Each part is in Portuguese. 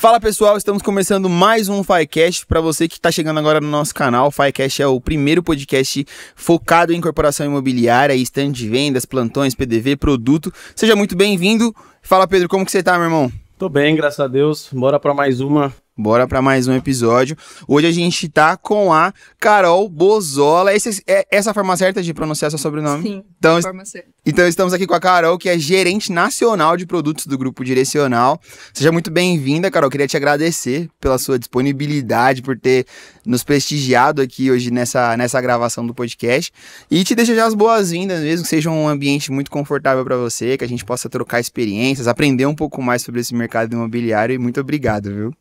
Fala pessoal, estamos começando mais um FICast. Para você que está chegando agora no nosso canal, o FICast é o primeiro podcast focado em incorporação imobiliária, stand de vendas, plantões, PDV, produto. Seja muito bem-vindo. Fala Pedro, como que você tá, meu irmão? Tô bem, graças a Deus. Bora para mais uma. Bora para mais um episódio. Hoje a gente tá com a Carol Bozola. Essa é a forma certa de pronunciar seu sobrenome? Sim, então, forma certa. Então estamos aqui com a Carol, que é gerente nacional de produtos do Grupo Direcional. Seja muito bem-vinda, Carol. Queria te agradecer pela sua disponibilidade, por ter nos prestigiado aqui hoje nessa gravação do podcast. E te desejar as boas-vindas mesmo, que seja um ambiente muito confortável para você, que a gente possa trocar experiências, aprender um pouco mais sobre esse mercado imobiliário. E muito obrigado, viu?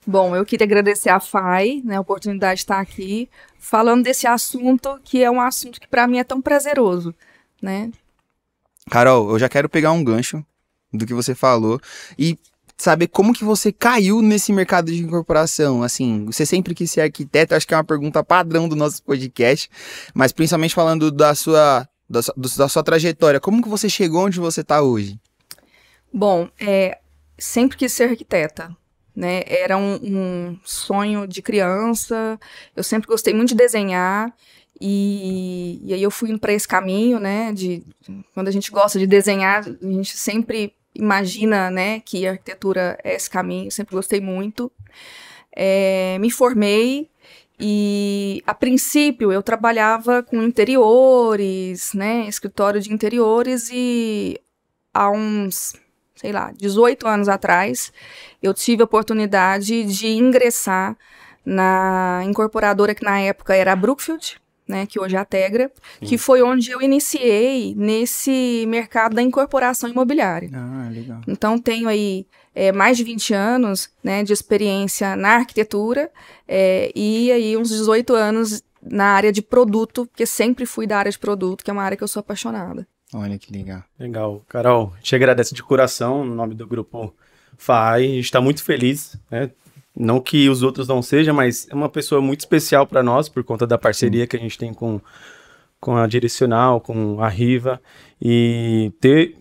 Bom, eu queria agradecer a FAI, né, a oportunidade de estar aqui, falando desse assunto, que é um assunto que para mim é tão prazeroso, né? Carol, eu já quero pegar um gancho do que você falou e saber como que você caiu nesse mercado de incorporação. Assim, você sempre quis ser arquiteto, acho que é uma pergunta padrão do nosso podcast, mas principalmente falando da sua trajetória, como que você chegou onde você está hoje? Bom, sempre quis ser arquiteta. Né? Era um sonho de criança, eu sempre gostei muito de desenhar e aí eu fui indo para esse caminho, né? Quando a gente gosta de desenhar, a gente sempre imagina, né, que a arquitetura é esse caminho, eu sempre gostei muito. Me formei e a princípio eu trabalhava com interiores, né, escritório de interiores, e há uns 18 anos atrás, eu tive a oportunidade de ingressar na incorporadora que na época era a Brookfield, né, que hoje é a Tegra, que foi onde eu iniciei nesse mercado da incorporação imobiliária. Ah, legal. Então, tenho aí mais de 20 anos, né, de experiência na arquitetura e aí uns 18 anos na área de produto, porque sempre fui da área de produto, que é uma área que eu sou apaixonada. Olha que legal. Legal. Carol, te agradeço de coração no nome do grupo FAI. A gente está muito feliz, né? Não que os outros não sejam, mas é uma pessoa muito especial para nós por conta da parceria que a gente tem com a Direcional, com a Riva. E ter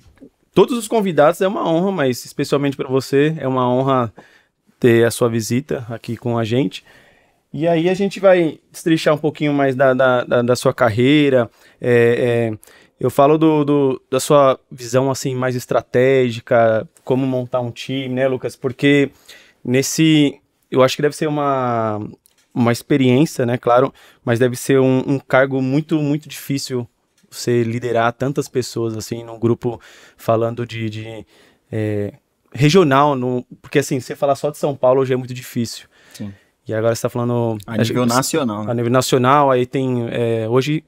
todos os convidados é uma honra, mas especialmente para você é uma honra ter a sua visita aqui com a gente. E aí a gente vai destrichar um pouquinho mais da sua carreira. Eu falo da sua visão assim mais estratégica, como montar um time, né, Lucas? Porque eu acho que deve ser uma experiência, né, claro, mas deve ser um cargo muito, muito difícil você liderar tantas pessoas assim num grupo falando de regional, porque assim, você falar só de São Paulo hoje é muito difícil. Sim. E agora você está falando... A nível nacional, né? A nível nacional, aí tem... hoje...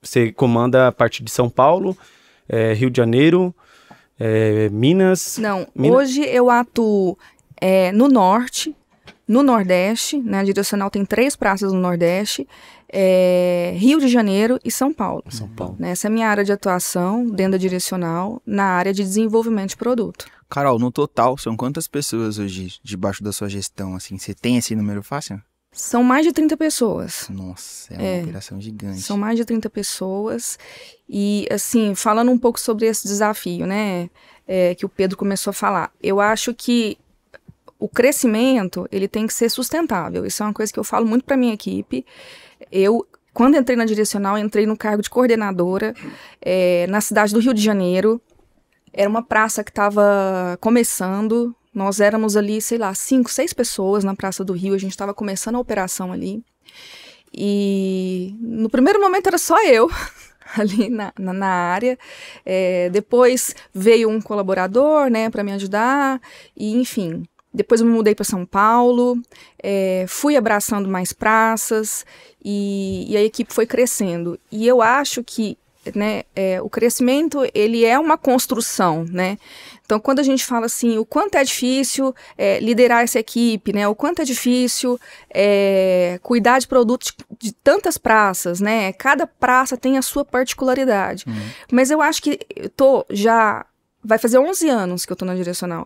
você comanda a parte de São Paulo, Rio de Janeiro, Minas... Não, hoje eu atuo no Norte, no Nordeste, né? A Direcional tem 3 praças no Nordeste, Rio de Janeiro e São Paulo. São Paulo. Essa é a minha área de atuação dentro da Direcional, na área de desenvolvimento de produto. Carol, no total, são quantas pessoas hoje debaixo da sua gestão? Assim, você tem esse número fácil? São mais de 30 pessoas. Nossa, é uma operação gigante. São mais de 30 pessoas. E, assim, falando um pouco sobre esse desafio, né, que o Pedro começou a falar, eu acho que o crescimento, ele tem que ser sustentável. Isso é uma coisa que eu falo muito para minha equipe. Quando entrei na Direcional, entrei no cargo de coordenadora na cidade do Rio de Janeiro. Era uma praça que estava começando. Nós éramos ali, 5, 6 pessoas na Praça do Rio, a gente estava começando a operação ali. E no primeiro momento era só eu, ali na área. Depois veio um colaborador, né, para me ajudar, e enfim. Depois eu me mudei para São Paulo, fui abraçando mais praças, e a equipe foi crescendo. E eu acho que, né, o crescimento, ele é uma construção, né? Então, quando a gente fala assim, o quanto é difícil liderar essa equipe, né? O quanto é difícil cuidar de produtos de tantas praças, né? Cada praça tem a sua particularidade. Mas eu acho que vai fazer 11 anos que eu tô na Direcional.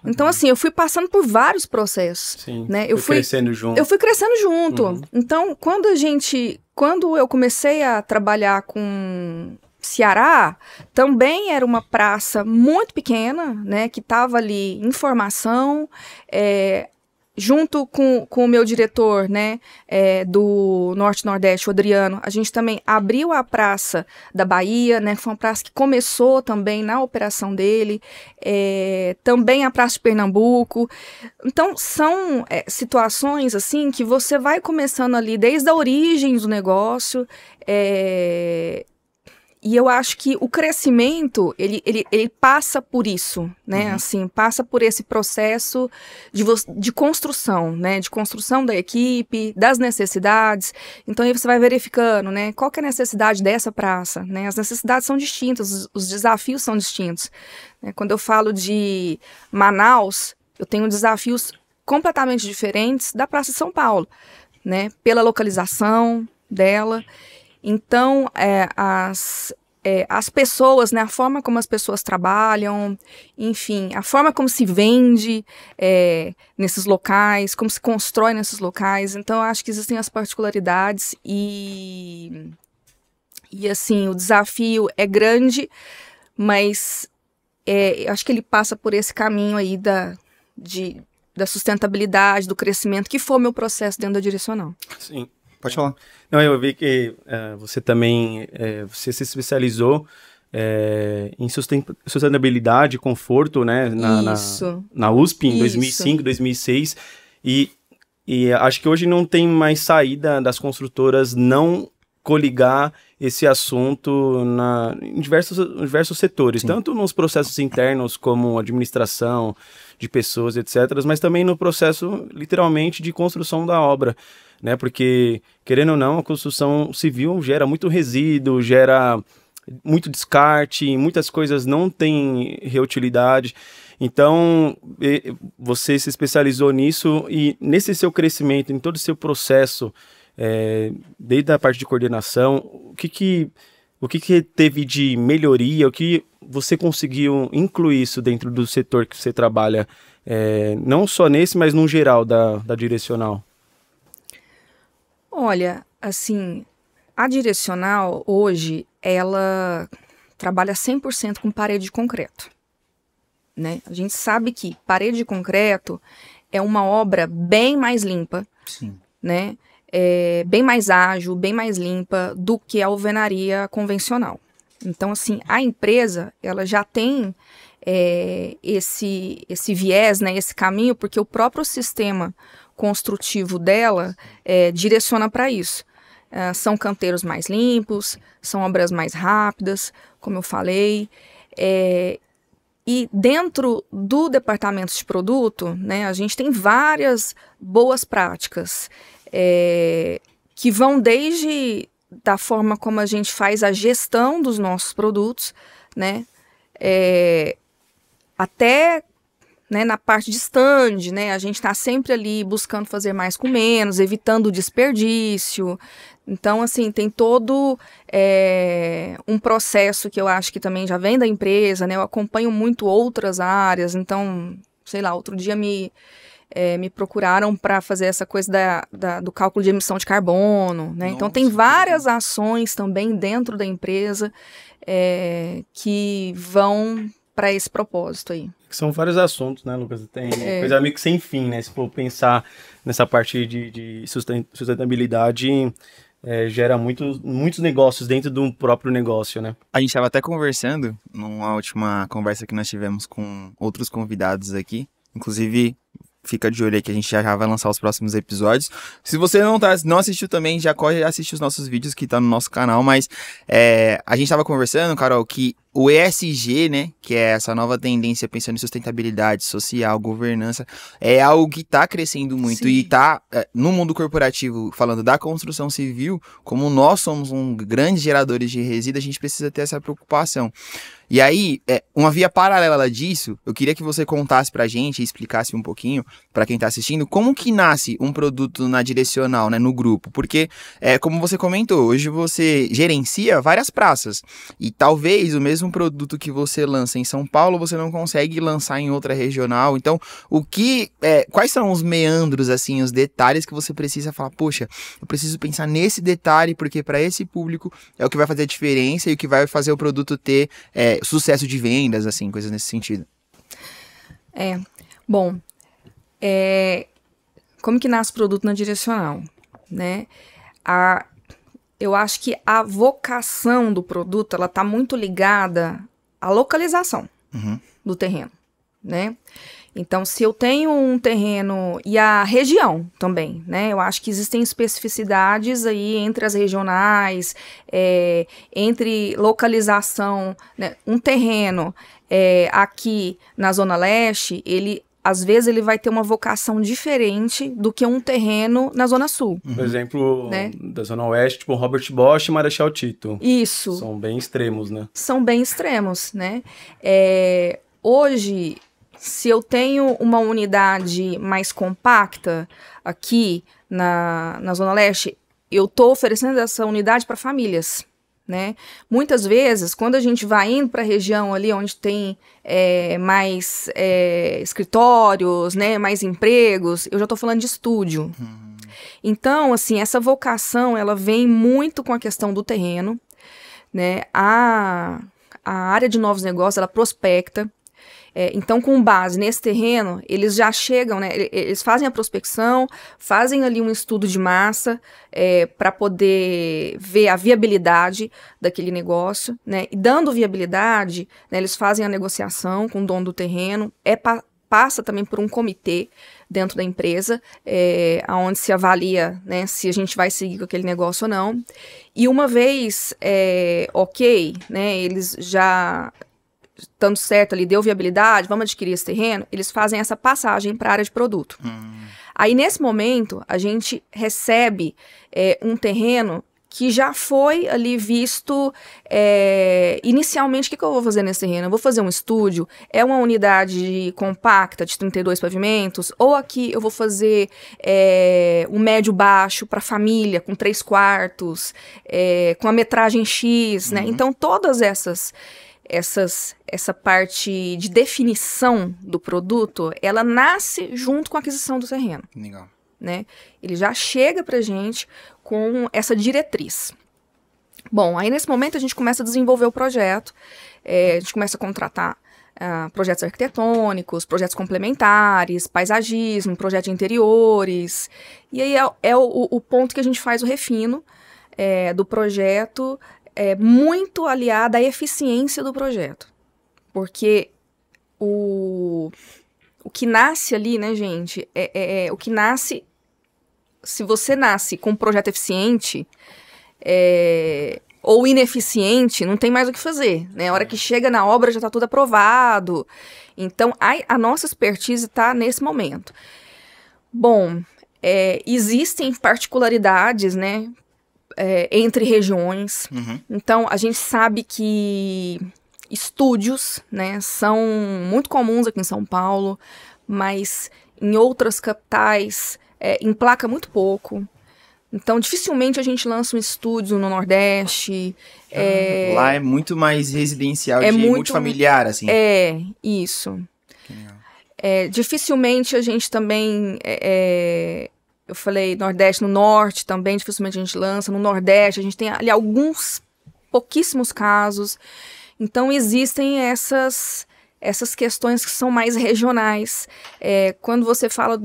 Então, assim, eu fui passando por vários processos. Sim, né? Eu fui crescendo junto. Então, quando eu comecei a trabalhar com Ceará também era uma praça muito pequena, né, que estava ali em formação, junto com o meu diretor, né, do Norte-Nordeste, o Adriano, a gente também abriu a Praça da Bahia, né, que foi uma praça que começou também na operação dele, também a Praça de Pernambuco. Então, são situações, assim, que você vai começando ali desde a origem do negócio, e eu acho que o crescimento, ele passa por isso, né? Assim, passa por esse processo de construção, né? De construção da equipe, das necessidades. Então, aí você vai verificando, né? Qual que é a necessidade dessa praça, né? As necessidades são distintas, os desafios são distintos. Quando eu falo de Manaus, eu tenho desafios completamente diferentes da Praça de São Paulo, né? Pela localização dela. Então, as pessoas, né, a forma como as pessoas trabalham, enfim, a forma como se vende nesses locais, como se constrói nesses locais. Então, eu acho que existem as particularidades e assim, o desafio é grande, mas eu acho que ele passa por esse caminho aí da sustentabilidade, do crescimento, que foi o meu processo dentro da Direcional. Sim. Pode falar. Não, eu vi que você também você se especializou em sustentabilidade e conforto, né, na USP em 2005, 2006, e acho que hoje não tem mais saída das construtoras não coligar esse assunto em diversos setores, Sim. Tanto nos processos internos como administração de pessoas, etc., mas também no processo, literalmente, de construção da obra, né? Porque, querendo ou não, a construção civil gera muito resíduo, gera muito descarte, muitas coisas não têm reutilidade. Então, você se especializou nisso e nesse seu crescimento, em todo o seu processo, desde a parte de coordenação, o que teve de melhoria, o que você conseguiu incluir isso dentro do setor que você trabalha, não só nesse, mas no geral da Direcional? Olha, assim, a Direcional hoje, ela trabalha 100% com parede de concreto, né? A gente sabe que parede de concreto é uma obra bem mais limpa, Sim. Né? Bem mais ágil, bem mais limpa do que a alvenaria convencional. Então, assim, a empresa, ela já tem esse viés, né, esse caminho, porque o próprio sistema construtivo dela direciona para isso. São canteiros mais limpos, são obras mais rápidas, como eu falei. E dentro do departamento de produto, né, a gente tem várias boas práticas que vão desde da forma como a gente faz a gestão dos nossos produtos, né, até, né, na parte de stand, né, a gente está sempre ali buscando fazer mais com menos, evitando o desperdício. Então, assim, tem todo um processo que eu acho que também já vem da empresa, né, eu acompanho muito outras áreas, então, sei lá, outro dia me procuraram para fazer essa coisa do cálculo de emissão de carbono, né? Então tem várias ações também dentro da empresa que vão para esse propósito aí. São vários assuntos, né, Lucas? Tem coisa meio que sem fim, né? Se for pensar nessa parte de sustentabilidade, gera muitos negócios dentro do próprio negócio, né? A gente estava até conversando numa última conversa que nós tivemos com outros convidados aqui, inclusive. Fica de olho aí que a gente já vai lançar os próximos episódios. Se você não assistiu também, já corre e assiste os nossos vídeos que tá no nosso canal. Mas a gente tava conversando, Carol, que o ESG, né, que é essa nova tendência pensando em sustentabilidade social, governança, é algo que tá crescendo muito. Sim. E tá no mundo corporativo, falando da construção civil, como nós somos grandes geradores de resíduo, a gente precisa ter essa preocupação. E aí, uma via paralela disso, eu queria que você contasse pra gente e explicasse um pouquinho para quem tá assistindo, como que nasce um produto na Direcional, né, no grupo? Porque, como você comentou, hoje você gerencia várias praças e talvez o mesmo produto que você lança em São Paulo, você não consegue lançar em outra regional. Então, quais são os meandros, assim, os detalhes que você precisa falar, poxa, eu preciso pensar nesse detalhe, porque para esse público é o que vai fazer a diferença e o que vai fazer o produto ter sucesso de vendas, assim, coisas nesse sentido. Bom, como que nasce o produto na Direcional, né? Eu acho que a vocação do produto, ela tá muito ligada à localização do terreno, né? Então, se eu tenho um terreno e a região também, né? Eu acho que existem especificidades aí entre as regionais, entre localização, né? Um terreno aqui na Zona Leste, às vezes ele vai ter uma vocação diferente do que um terreno na Zona Sul. Por exemplo, né? Da Zona Oeste, tipo Robert Bosch e Marechal Tito. Isso. São bem extremos, né? São bem extremos, né? Hoje, se eu tenho uma unidade mais compacta aqui na Zona Leste, eu estou oferecendo essa unidade para famílias, né? Muitas vezes, quando a gente vai indo para a região ali onde tem mais escritórios, né, mais empregos, eu já estou falando de estúdio. Então, assim, essa vocação, ela vem muito com a questão do terreno, né? A área de novos negócios, ela prospecta. Então, com base nesse terreno, eles já chegam, né? Eles fazem a prospecção, fazem ali um estudo de massa para poder ver a viabilidade daquele negócio, né? E dando viabilidade, né, eles fazem a negociação com o dono do terreno, passa também por um comitê dentro da empresa, onde se avalia, né, se a gente vai seguir com aquele negócio ou não. E uma vez ok, né, eles já estando certo ali, deu viabilidade, vamos adquirir esse terreno, eles fazem essa passagem para a área de produto. Aí, nesse momento, a gente recebe um terreno que já foi ali visto inicialmente. O que eu vou fazer nesse terreno? Eu vou fazer um estúdio, uma unidade compacta de 32 pavimentos, ou aqui eu vou fazer um médio-baixo para família, com 3 quartos, com a metragem X, né? Então, todas essa parte de definição do produto, ela nasce junto com a aquisição do terreno. Legal. Né? Ele já chega pra gente com essa diretriz. Bom, aí nesse momento a gente começa a desenvolver o projeto, a gente começa a contratar projetos arquitetônicos, projetos complementares, paisagismo, projeto de interiores, e aí é o ponto que a gente faz o refino do projeto, muito aliado à eficiência do projeto. Porque o que nasce ali, né, gente, o que nasce, se você nasce com um projeto eficiente ou ineficiente, não tem mais o que fazer, né? A hora que chega na obra já está tudo aprovado. Então, a nossa expertise está nesse momento. Bom, existem particularidades, né, entre regiões. Então, a gente sabe que estúdios, né, são muito comuns aqui em São Paulo, mas em outras capitais emplaca muito pouco. Então, dificilmente a gente lança um estúdio no Nordeste. Lá é muito mais residencial, multifamiliar, assim. Isso. Dificilmente a gente também... eu falei Nordeste, no Norte também, dificilmente a gente lança. No Nordeste, a gente tem ali alguns pouquíssimos casos. Então, existem essas questões que são mais regionais. Quando você fala,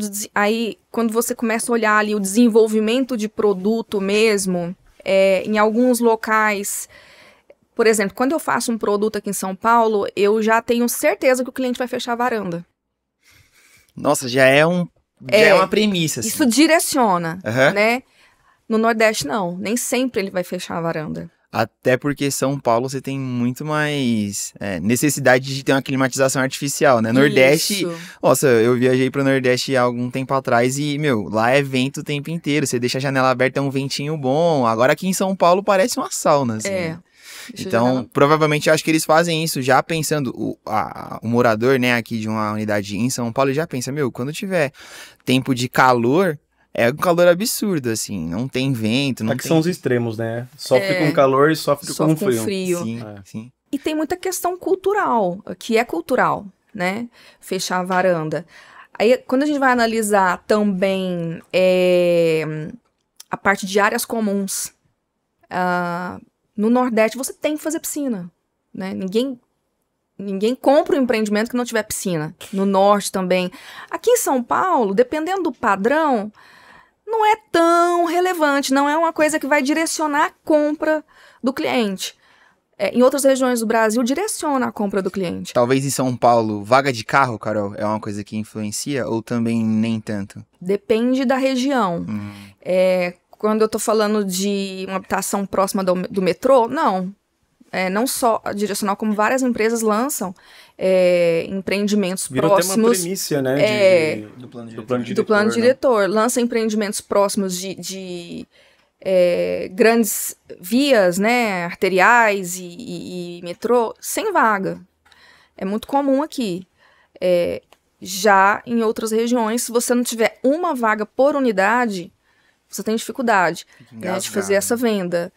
quando você começa a olhar ali o desenvolvimento de produto mesmo, em alguns locais, por exemplo, quando eu faço um produto aqui em São Paulo, eu já tenho certeza que o cliente vai fechar a varanda. Nossa, já é uma premissa. Assim. Isso direciona, né? No Nordeste, não. Nem sempre ele vai fechar a varanda. Até porque São Paulo você tem muito mais necessidade de ter uma climatização artificial, né? Nordeste, Isso. nossa, eu viajei pro Nordeste há algum tempo atrás e, meu, lá é vento o tempo inteiro. Você deixa a janela aberta, é um ventinho bom. Agora aqui em São Paulo parece uma sauna, assim. Né? Então, provavelmente eu acho que eles fazem isso já pensando, o morador, né, aqui de uma unidade em São Paulo já pensa, meu, quando tiver tempo de calor, é um calor absurdo, assim, não tem vento, não Aqui tem... são os extremos, né? Sofre com calor e sofre com frio. Sim, sim. E tem muita questão cultural, que é cultural, né? Fechar a varanda. Aí, quando a gente vai analisar também a parte de áreas comuns, no Nordeste você tem que fazer piscina, né? Ninguém compra um empreendimento que não tiver piscina. No Norte também. Aqui em São Paulo, dependendo do padrão, não é tão relevante, não é uma coisa que vai direcionar a compra do cliente. Em outras regiões do Brasil, direciona a compra do cliente. Talvez em São Paulo, vaga de carro, Carol, é uma coisa que influencia ou também nem tanto? Depende da região. Quando eu tô falando de uma habitação próxima do metrô, não. Não só direcional, como várias empresas lançam empreendimentos Virou próximos. Virou até uma premissa, né? Do plano Do plano diretor. Lança empreendimentos próximos de grandes vias, né, arteriais e metrô, sem vaga. É muito comum aqui. Já em outras regiões, se você não tiver uma vaga por unidade, você tem dificuldade, né, de fazer essa venda.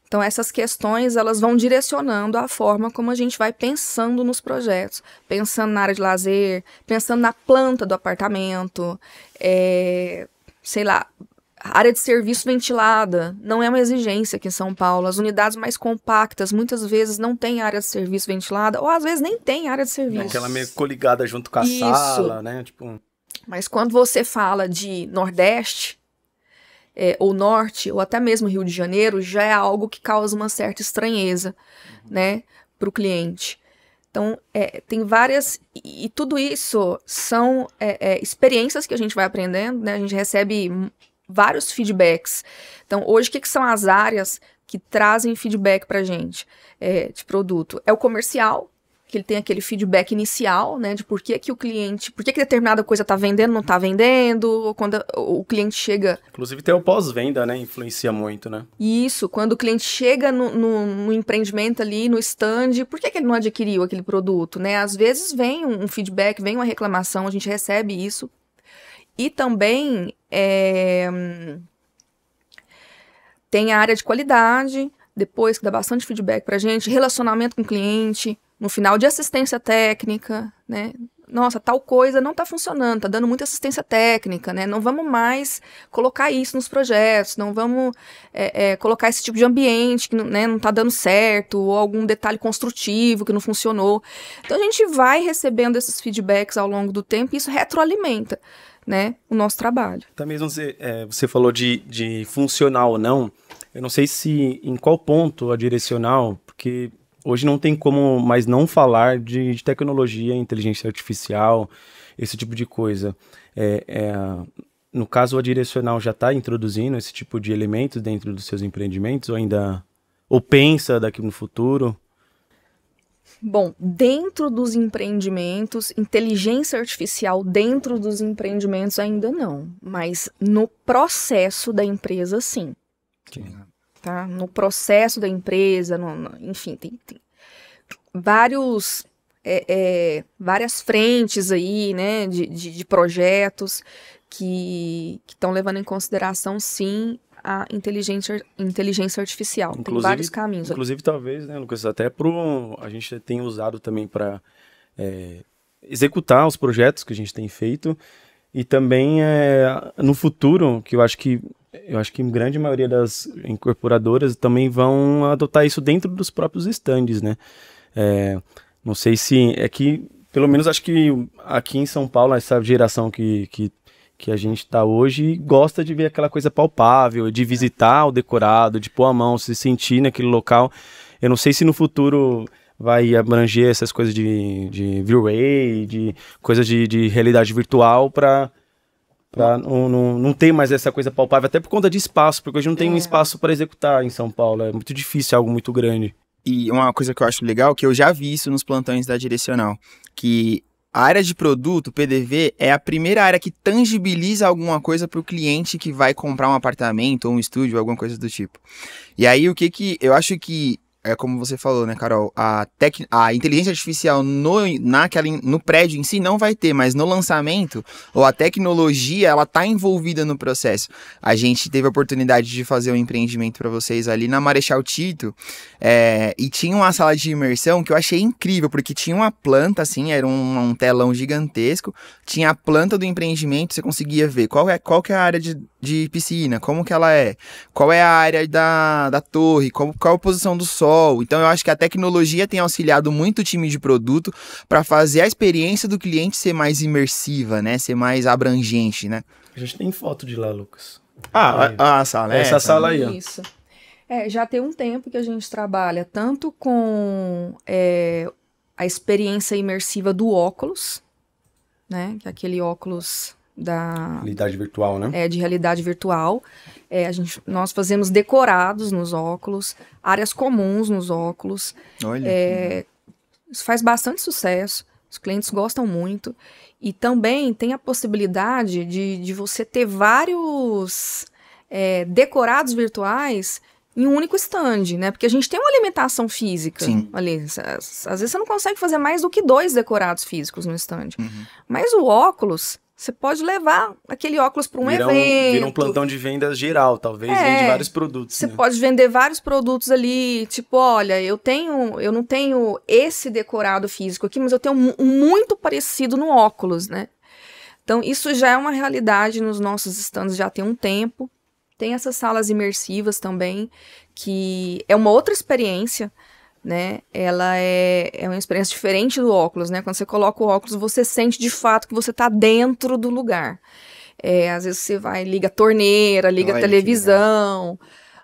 Então, essas questões, elas vão direcionando a forma como a gente vai pensando nos projetos. Pensando na área de lazer, pensando na planta do apartamento, sei lá, área de serviço ventilada. Não é uma exigência aqui em São Paulo. As unidades mais compactas, muitas vezes, não têm área de serviço ventilada, ou às vezes nem tem área de serviço. Aquela meio coligada junto com a sala, né? Tipo... Mas quando você fala de Nordeste... ou Norte, ou até mesmo Rio de Janeiro, já é algo que causa uma certa estranheza, né, para o cliente. Então, tem várias... E tudo isso são experiências que a gente vai aprendendo, né? A gente recebe vários feedbacks. Então, hoje, o que são as áreas que trazem feedback para a gente de produto? É o comercial, que ele tem aquele feedback inicial, né, de por que o cliente, por que determinada coisa está vendendo, não está vendendo, ou quando o cliente chega... Inclusive tem o pós-venda, né, influencia muito, né? Isso, quando o cliente chega no empreendimento ali, no stand, por que ele não adquiriu aquele produto, né? Às vezes vem um feedback, vem uma reclamação, a gente recebe isso. E também tem a área de qualidade, depois que dá bastante feedback pra gente, relacionamento com o cliente, no final de assistência técnica, né? Nossa, tal coisa não está funcionando, está dando muita assistência técnica, né? Não vamos mais colocar isso nos projetos, não vamos colocar esse tipo de ambiente que não está dando certo, ou algum detalhe construtivo que não funcionou. Então a gente vai recebendo esses feedbacks ao longo do tempo e isso retroalimenta, né, o nosso trabalho. Também você falou de funcional ou não, eu não sei se em qual ponto a direcional, porque... Hoje não tem como mais não falar de tecnologia, inteligência artificial, esse tipo de coisa. No caso, a direcional já está introduzindo esse tipo de elementos dentro dos seus empreendimentos ou pensa daqui no futuro? Bom, dentro dos empreendimentos, inteligência artificial dentro dos empreendimentos ainda não, mas no processo da empresa, sim. Tá? No processo da empresa, enfim, tem várias frentes aí, né, de projetos que estão levando em consideração, sim, a inteligência artificial. Tem vários caminhos. Inclusive, talvez, né, Lucas, até a gente tem usado também para executar os projetos que a gente tem feito e também no futuro, que eu acho que a grande maioria das incorporadoras também vão adotar isso dentro dos próprios estandes, né? Não sei se... pelo menos acho que aqui em São Paulo, essa geração que a gente está hoje, gosta de ver aquela coisa palpável, de visitar o decorado, de pôr a mão, se sentir naquele local. Eu não sei se no futuro vai abranger essas coisas de V-Ray, de coisas de realidade virtual para Pra não ter mais essa coisa palpável, até por conta de espaço, porque hoje não tem um espaço para executar em São Paulo. É muito difícil, algo muito grande. E uma coisa que eu acho legal, que eu já vi isso nos plantões da Direcional, que a área de produto, PDV, é a primeira área que tangibiliza alguma coisa para o cliente que vai comprar um apartamento ou um estúdio, alguma coisa do tipo. E aí, eu acho que, é como você falou, né, Carol, a inteligência artificial no prédio em si não vai ter, mas no lançamento, ou a tecnologia, ela tá envolvida no processo. A gente teve a oportunidade de fazer um empreendimento para vocês ali na Marechal Tito, e tinha uma sala de imersão que eu achei incrível, porque tinha uma planta, assim, era um telão gigantesco, tinha a planta do empreendimento, você conseguia ver qual que é a área de piscina, como que ela é, qual é a área da torre, qual a posição do sol. Então eu acho que a tecnologia tem auxiliado muito o time de produto para fazer a experiência do cliente ser mais imersiva, né? Ser mais abrangente, né? A gente tem foto de lá, Lucas. A sala, essa sala aí, ó. Isso. Já tem um tempo que a gente trabalha tanto com a experiência imersiva do óculos, né? Que é aquele óculos da realidade virtual, né? De realidade virtual. Nós fazemos decorados nos óculos, áreas comuns nos óculos. Olha. Isso faz bastante sucesso, os clientes gostam muito. E também tem a possibilidade de você ter vários decorados virtuais em um único stand, né? Porque a gente tem uma limitação física. Sim. Ali. Às vezes você não consegue fazer mais do que 2 decorados físicos no stand. Uhum. Mas o óculos, você pode levar aquele óculos para evento. Vira um plantão de vendas geral, talvez, vende vários produtos. Você né? pode vender vários produtos ali, tipo, olha, eu não tenho esse decorado físico aqui, mas eu tenho um muito parecido no óculos, né? Então, isso já é uma realidade nos nossos stands já tem um tempo. Tem essas salas imersivas também, que é uma outra experiência, né? Ela é uma experiência diferente do óculos, né? Quando você coloca o óculos, você sente de fato que você está dentro do lugar. Às vezes você liga a torneira, liga a televisão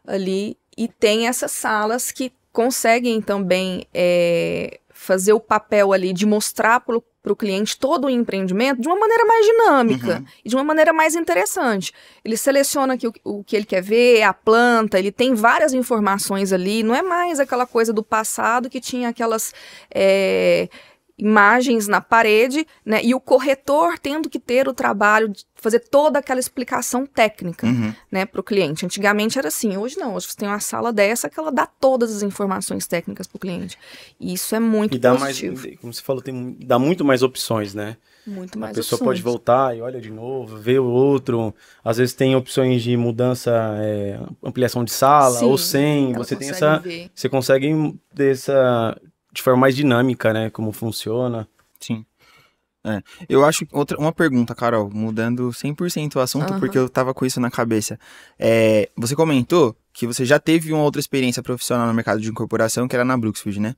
ali, e tem essas salas que conseguem também fazer o papel ali de mostrar para o cliente todo o empreendimento de uma maneira mais dinâmica e de uma maneira mais interessante. Ele seleciona o que ele quer ver, a planta, ele tem várias informações ali, não é mais aquela coisa do passado que tinha aquelas imagens na parede, né, e o corretor tendo que ter o trabalho de fazer toda aquela explicação técnica, né, para o cliente. Antigamente era assim, hoje não, hoje você tem uma sala dessa que ela dá todas as informações técnicas para o cliente. E isso é muito positivo. Mais, como você falou, dá muito mais opções, né? Muito mais opções. A pessoa opções. pode voltar e olha de novo, vê o outro. Às vezes tem opções de mudança, ampliação de sala, Sim, ou sem. Você tem você consegue ter de forma mais dinâmica, né? Como funciona. Sim. Eu acho uma pergunta, Carol, mudando 100% o assunto, porque eu tava com isso na cabeça. Você comentou que você já teve uma outra experiência profissional no mercado de incorporação, que era na Brooksfield, né?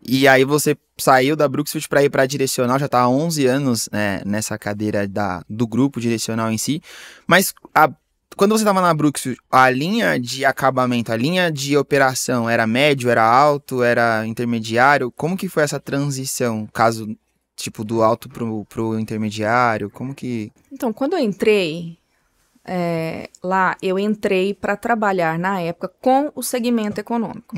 E aí você saiu da Brooksfield para ir para a Direcional, já tá há 11 anos nessa cadeira do grupo Direcional em si. Mas quando você estava na Brooksfield, a linha de acabamento, a linha de operação era médio, era alto, era intermediário? Como que foi essa transição, caso, tipo, do alto pro intermediário? Como que... Então, quando eu entrei lá, eu entrei para trabalhar, na época, com o segmento econômico.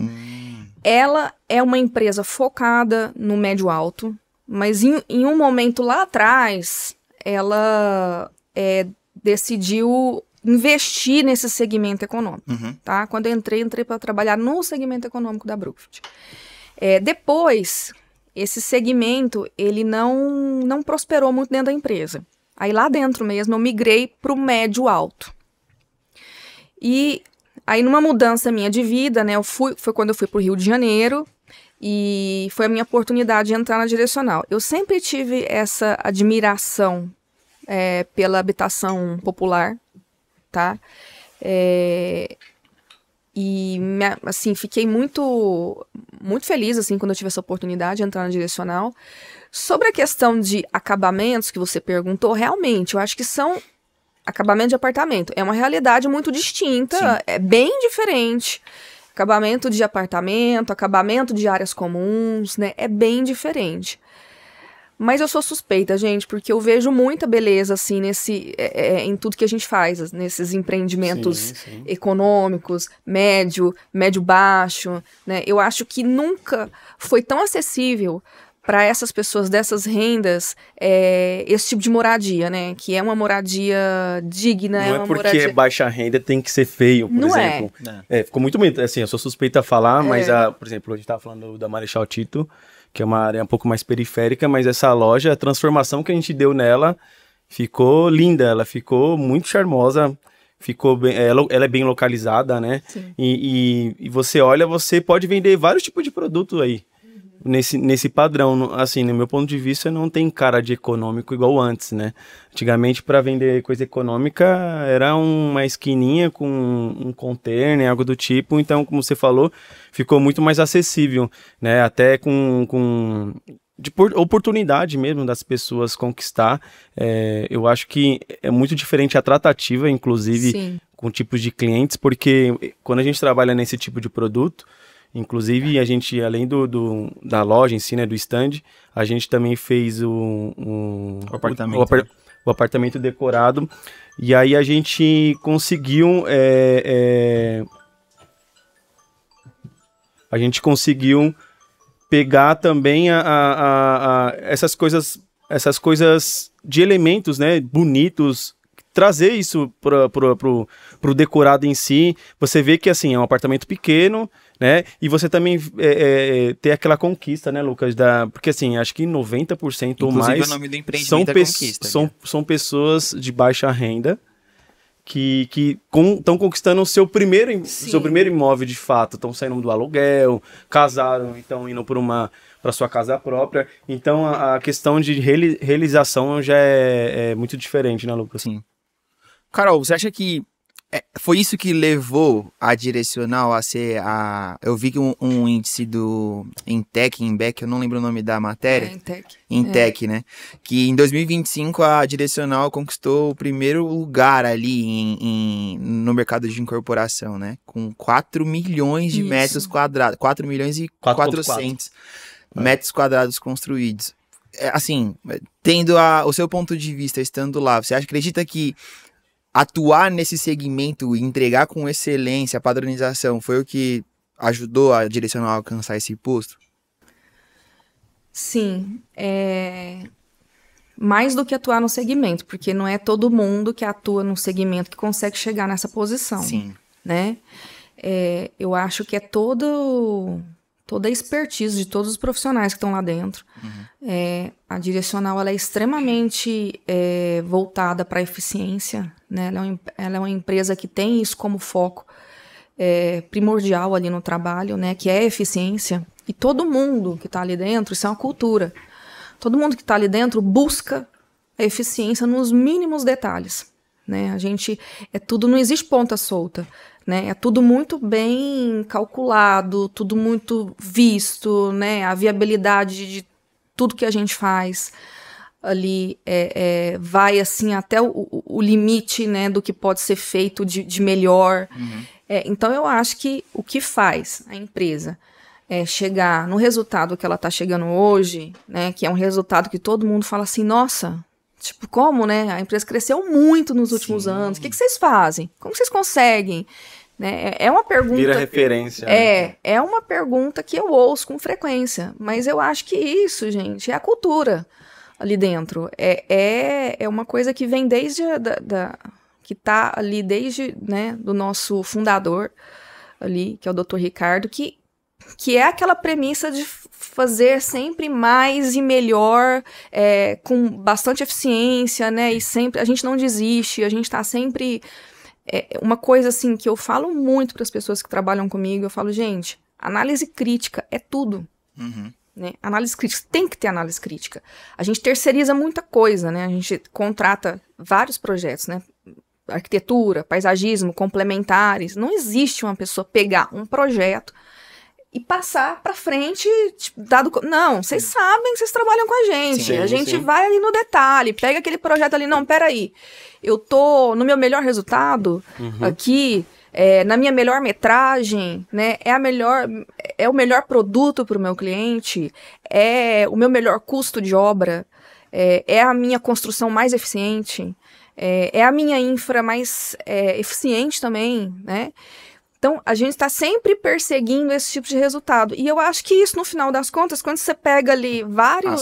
Ela é uma empresa focada no médio-alto, mas em um momento lá atrás, ela decidiu investir nesse segmento econômico, tá? Quando eu entrei para trabalhar no segmento econômico da Brookfield. Depois, esse segmento, ele não prosperou muito dentro da empresa. Aí lá dentro mesmo, eu migrei para o médio-alto. E aí numa mudança minha de vida, né, foi quando eu fui para o Rio de Janeiro, e foi a minha oportunidade de entrar na Direcional. Eu sempre tive essa admiração pela habitação popular, tá? E assim, fiquei muito feliz assim quando eu tive essa oportunidade de entrar na Direcional. Sobre a questão de acabamentos que você perguntou, realmente, eu acho que são acabamento de apartamento. É uma realidade muito distinta, Sim. É bem diferente. Acabamento de apartamento, acabamento de áreas comuns, né? É bem diferente. Mas eu sou suspeita, gente, porque eu vejo muita beleza, assim, em tudo que a gente faz, nesses empreendimentos econômicos, médio-baixo, né? Eu acho que nunca foi tão acessível para essas pessoas dessas rendas, esse tipo de moradia, né? Que é uma moradia digna. Não é porque baixa renda tem que ser feio, por exemplo. Ficou muito bonito. Assim, eu sou suspeita a falar, mas, por exemplo, a gente estava falando da Marechal Tito, que é uma área um pouco mais periférica, mas essa loja, a transformação que a gente deu nela ficou linda, ela ficou muito charmosa, ficou bem, ela é bem localizada, né? E você olha, você pode vender vários tipos de produto aí. Nesse padrão, assim, no meu ponto de vista, não tem cara de econômico igual antes, né? Antigamente, para vender coisa econômica, era uma esquininha com um container, algo do tipo. Então, como você falou, ficou muito mais acessível, né? Até de oportunidade mesmo das pessoas conquistar. Eu acho que é muito diferente a tratativa, inclusive, com tipos de clientes, porque quando a gente trabalha nesse tipo de produto, inclusive, a gente, além da loja em si, né, do stand, a gente também fez o apartamento decorado. E aí a gente conseguiu... a gente conseguiu pegar também essas coisas de elementos, né, bonitos, trazer isso pro decorado em si. Você vê que, assim, é um apartamento pequeno, né? E você também ter aquela conquista, né, Lucas? Porque, assim, acho que 90% ou mais o nome do empreendimento é conquista, são pessoas de baixa renda que estão conquistando o seu primeiro imóvel de fato. Estão saindo do aluguel, casaram, então indo para sua casa própria. Então, a questão de realização já é muito diferente, né, Lucas? Sim. Carol, você acha que foi isso que levou a Direcional a ser eu vi que um índice do Intec, eu não lembro o nome da matéria. Intec, né? Que em 2025 a Direcional conquistou o primeiro lugar ali no mercado de incorporação, né? Com 4 milhões de metros quadrados. 4 milhões e 400 metros quadrados construídos. Assim, tendo o seu ponto de vista, estando lá, você acredita que atuar nesse segmento e entregar com excelência a padronização foi o que ajudou a Direcional a alcançar esse posto? Sim, mais do que atuar no segmento, porque não é todo mundo que atua no segmento que consegue chegar nessa posição. Sim. Né? Eu acho que é toda a expertise de todos os profissionais que estão lá dentro. A Direcional ela é extremamente voltada para a eficiência, né? Ela é uma empresa que tem isso como foco primordial ali no trabalho, né? Que é a eficiência. E todo mundo que está ali dentro, isso é uma cultura. Todo mundo que está ali dentro busca a eficiência nos mínimos detalhes, né? A gente não existe ponta solta, né? É tudo muito bem calculado, tudo muito visto, né? A viabilidade de tudo que a gente faz ali vai assim até o limite, né, do que pode ser feito de melhor. Então eu acho que o que faz a empresa chegar no resultado que ela está chegando hoje, né, que é um resultado que todo mundo fala assim, nossa, tipo, como, né? A empresa cresceu muito nos últimos anos. O que vocês fazem? Como vocês conseguem? Né? É uma pergunta... Vira referência. É uma pergunta que eu ouço com frequência. Mas eu acho que isso, gente, é a cultura ali dentro. É uma coisa que vem desde... que está ali desde, né, do nosso fundador ali, que é o Dr. Ricardo, que é aquela premissa de fazer sempre mais e melhor, com bastante eficiência, né? E sempre a gente não desiste, a gente está sempre... uma coisa assim que eu falo muito para as pessoas que trabalham comigo, eu falo, gente, análise crítica é tudo. Né? Análise crítica, tem que ter análise crítica. A gente terceiriza muita coisa, né? A gente contrata vários projetos, né? Arquitetura, paisagismo, complementares. Não existe uma pessoa pegar um projeto e passar para frente, tipo, não, vocês sabem que vocês trabalham com a gente. Sim, a gente vai ali no detalhe, pega aquele projeto ali, não, peraí, eu tô no meu melhor resultado aqui, na minha melhor metragem, né? É o melhor produto para o meu cliente, é o meu melhor custo de obra, é a minha construção mais eficiente, é a minha infra mais eficiente também, né? Então, a gente está sempre perseguindo esse tipo de resultado. E eu acho que isso, no final das contas, quando você pega ali A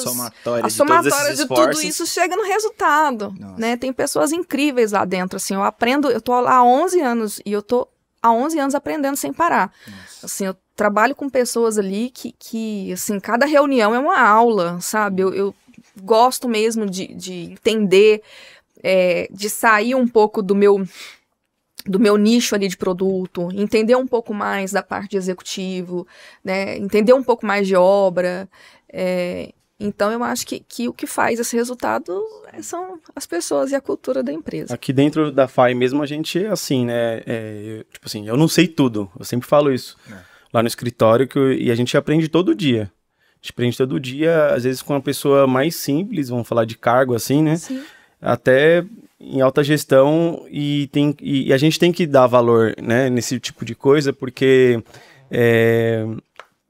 somatória de tudo isso chega no resultado, né? Tem pessoas incríveis lá dentro, assim, eu tô lá há 11 anos e eu tô há 11 anos aprendendo sem parar. Nossa. Assim, eu trabalho com pessoas ali que assim, cada reunião é uma aula, sabe? Eu gosto mesmo de entender, de sair um pouco do meu nicho ali de produto, entender um pouco mais da parte de executivo, né, entender um pouco mais de obra. Então, eu acho que o que faz esse resultado são as pessoas e a cultura da empresa. Aqui dentro da FAI mesmo, a gente é assim, né, tipo assim, eu não sei tudo, eu sempre falo isso, lá no escritório, e a gente aprende todo dia. A gente aprende todo dia, às vezes com uma pessoa mais simples, vamos falar de cargo assim, né, Sim. até em alta gestão, e a gente tem que dar valor, né, nesse tipo de coisa, porque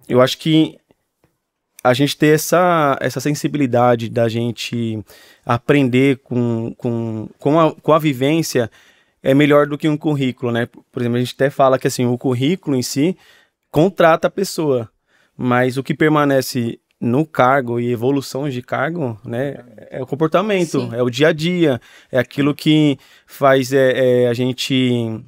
eu acho que a gente ter essa sensibilidade da gente aprender com a vivência é melhor do que um currículo, né? Por exemplo, a gente até fala que assim, o currículo em si contrata a pessoa, mas o que permanece no cargo e evoluções de cargo, né, é o comportamento, Sim. é o dia a dia, é aquilo que faz a gente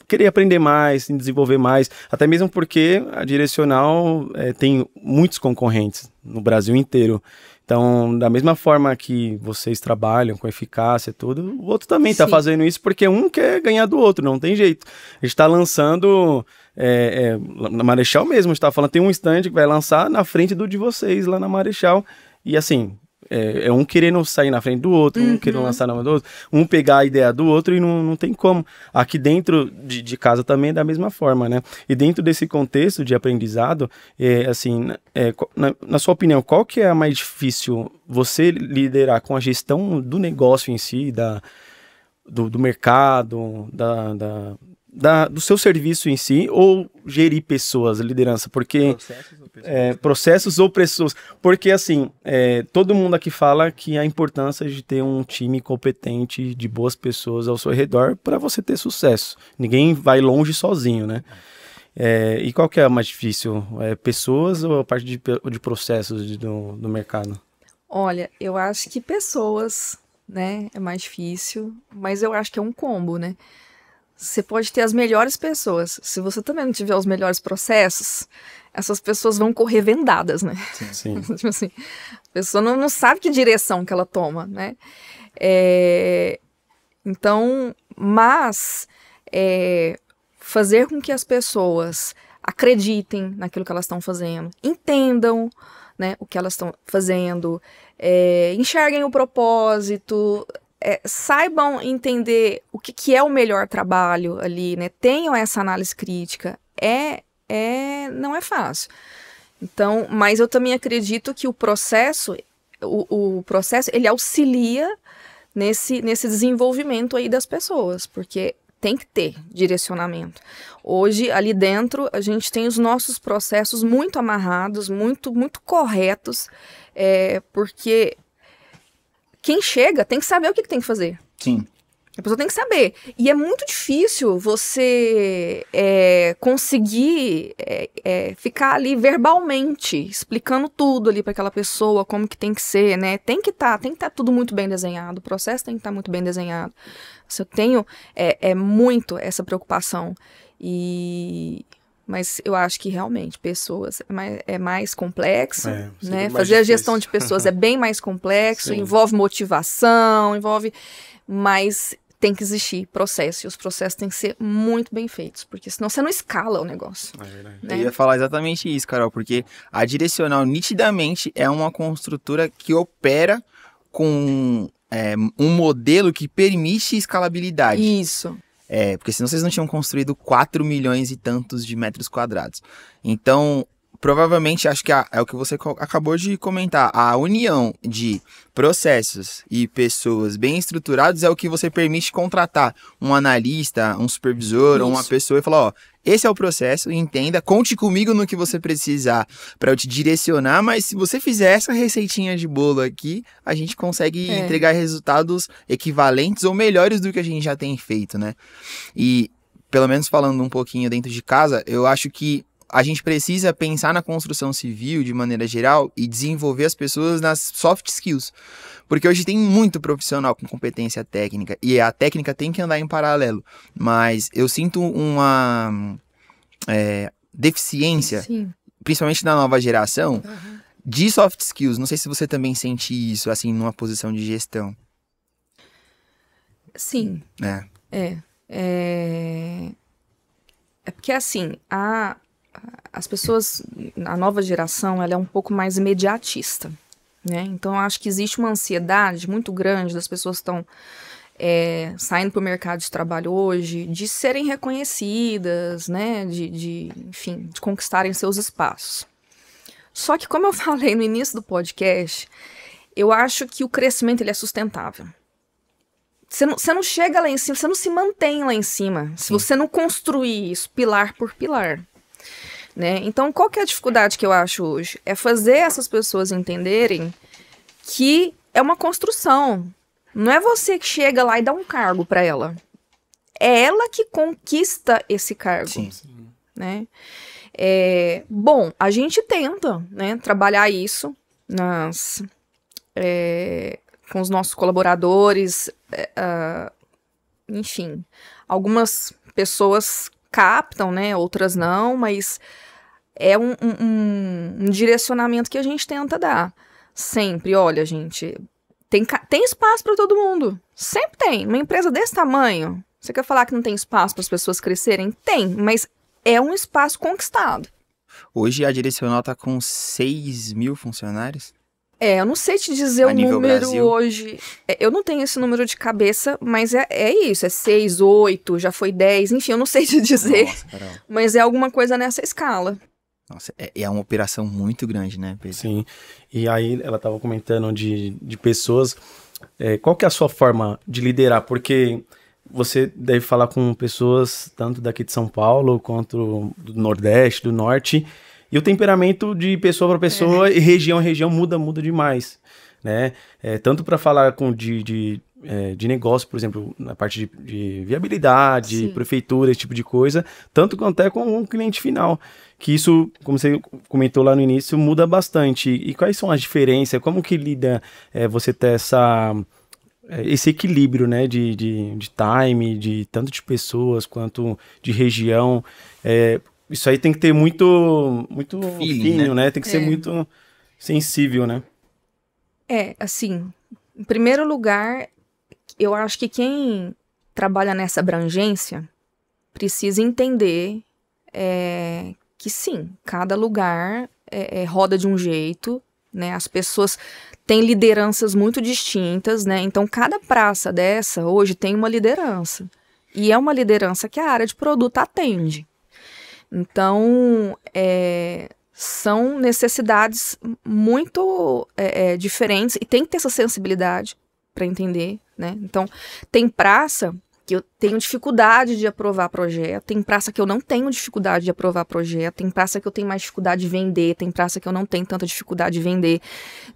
querer aprender mais, se desenvolver mais, até mesmo porque a Direcional tem muitos concorrentes no Brasil inteiro. Então, da mesma forma que vocês trabalham com eficácia e tudo, o outro também está fazendo isso porque um quer ganhar do outro, não tem jeito. A gente está lançando... na Marechal mesmo, a gente tá falando, tem um stand que vai lançar na frente do de vocês, lá na Marechal, e assim, um querendo sair na frente do outro, um querendo lançar na frente do outro, um pegar a ideia do outro e não tem como. Aqui dentro de casa também é da mesma forma, né? E dentro desse contexto de aprendizado, assim, na sua opinião, qual que é a mais difícil você liderar com a gestão do negócio em si, do mercado, do seu serviço em si, ou gerir pessoas, liderança, porque... Processos ou pessoas? Porque, assim, todo mundo aqui fala que a importância de ter um time competente, de boas pessoas ao seu redor, para você ter sucesso. Ninguém vai longe sozinho, né? E qual que é a mais difícil? Pessoas ou a parte de processos do mercado? Olha, eu acho que pessoas, né, é mais difícil, mas eu acho que é um combo, né? Você pode ter as melhores pessoas. Se você também não tiver os melhores processos, essas pessoas vão correr vendadas, né? Sim. Tipo assim, a pessoa não sabe que direção que ela toma, né? Então, mas fazer com que as pessoas acreditem naquilo que elas estão fazendo, entendam, né, o que elas estão fazendo, enxerguem o propósito... saibam entender o que é o melhor trabalho ali, né? Tenham essa análise crítica. Não é fácil. Então, mas eu também acredito que o processo, ele auxilia nesse desenvolvimento aí das pessoas, porque tem que ter direcionamento. Hoje, ali dentro, a gente tem os nossos processos muito amarrados, muito, muito corretos, porque... Quem chega tem que saber o que tem que fazer. Sim. A pessoa tem que saber. E é muito difícil você conseguir ficar ali verbalmente, explicando tudo ali para aquela pessoa, como que tem que ser, né? Tem que tá tudo muito bem desenhado, o processo tem que estar muito bem desenhado. Eu tenho muito essa preocupação. Mas eu acho que realmente pessoas é mais complexo, né? Fazer a gestão de pessoas é bem mais complexo, Sim. Envolve motivação, mas tem que existir processo, e os processos têm que ser muito bem feitos, porque senão você não escala o negócio. Né? Eu ia falar exatamente isso, Carol, porque a Direcional nitidamente é uma construtora que opera com um modelo que permite escalabilidade. Isso. Porque senão vocês não tinham construído 4 milhões e tantos de metros quadrados. Então, provavelmente, acho que é o que você acabou de comentar. A união de processos e pessoas bem estruturados é o que você permite contratar um analista, um supervisor ou uma pessoa e falar, ó, esse é o processo, entenda, conte comigo no que você precisar para eu te direcionar, mas se você fizer essa receitinha de bolo aqui, a gente consegue entregar resultados equivalentes ou melhores do que a gente já tem feito, né? E, pelo menos falando um pouquinho dentro de casa, eu acho que a gente precisa pensar na construção civil de maneira geral e desenvolver as pessoas nas soft skills. Porque hoje tem muito profissional com competência técnica e a técnica tem que andar em paralelo. Mas eu sinto uma deficiência, principalmente na nova geração, de soft skills. Não sei se você também sente isso, assim, numa posição de gestão. Sim. É porque, assim, as pessoas, a nova geração, ela é um pouco mais imediatista, né? Então, eu acho que existe uma ansiedade muito grande das pessoas que estão saindo para o mercado de trabalho hoje, de serem reconhecidas, né? Enfim, de conquistarem seus espaços. Só que, como eu falei no início do podcast, eu acho que o crescimento ele é sustentável. Você não chega lá em cima, você não se mantém lá em cima, se você não construir isso pilar por pilar. Né? Então, qual que é a dificuldade que eu acho hoje? É fazer essas pessoas entenderem que é uma construção. Não é você que chega lá e dá um cargo para ela. É ela que conquista esse cargo. Sim. Né? Bom, a gente tenta, né, trabalhar isso com os nossos colaboradores. Enfim, algumas pessoas captam, né, outras não, mas é um direcionamento que a gente tenta dar. Sempre, olha, gente, tem espaço para todo mundo. Sempre tem. Uma empresa desse tamanho, você quer falar que não tem espaço para as pessoas crescerem? Tem, mas é um espaço conquistado. Hoje a Direcional está com 6 mil funcionários. Eu não sei te dizer o número Brasil. Hoje. Eu não tenho esse número de cabeça, mas é isso. É 6, 8, já foi 10. Enfim, eu não sei te dizer. Nossa, Carol. Mas é alguma coisa nessa escala. Nossa, é uma operação muito grande, né, Pedro? Sim. E aí ela estava comentando de pessoas. Qual que é a sua forma de liderar? Porque você deve falar com pessoas tanto daqui de São Paulo quanto do Nordeste, do Norte. E o temperamento de pessoa para pessoa e região a região muda demais, né? Tanto para falar de negócio, por exemplo, na parte de viabilidade, Sim. prefeitura, esse tipo de coisa, tanto quanto com um cliente final. Que isso, como você comentou lá no início, muda bastante. E quais são as diferenças? Como que lida você ter esse equilíbrio, né, de time, de tanto de pessoas quanto de região? Isso aí tem que ter muito Feeling, fino, né? Tem que ser muito sensível, né? Assim, em primeiro lugar, eu acho que quem trabalha nessa abrangência precisa entender que sim, cada lugar roda de um jeito, né? As pessoas têm lideranças muito distintas, né? Então, cada praça dessa hoje tem uma liderança. E é uma liderança que a área de produto atende. Então, são necessidades muito diferentes e tem que ter essa sensibilidade para entender, né? Então, tem praça que eu tenho dificuldade de aprovar projeto, tem praça que eu não tenho dificuldade de aprovar projeto, tem praça que eu tenho mais dificuldade de vender, tem praça que eu não tenho tanta dificuldade de vender.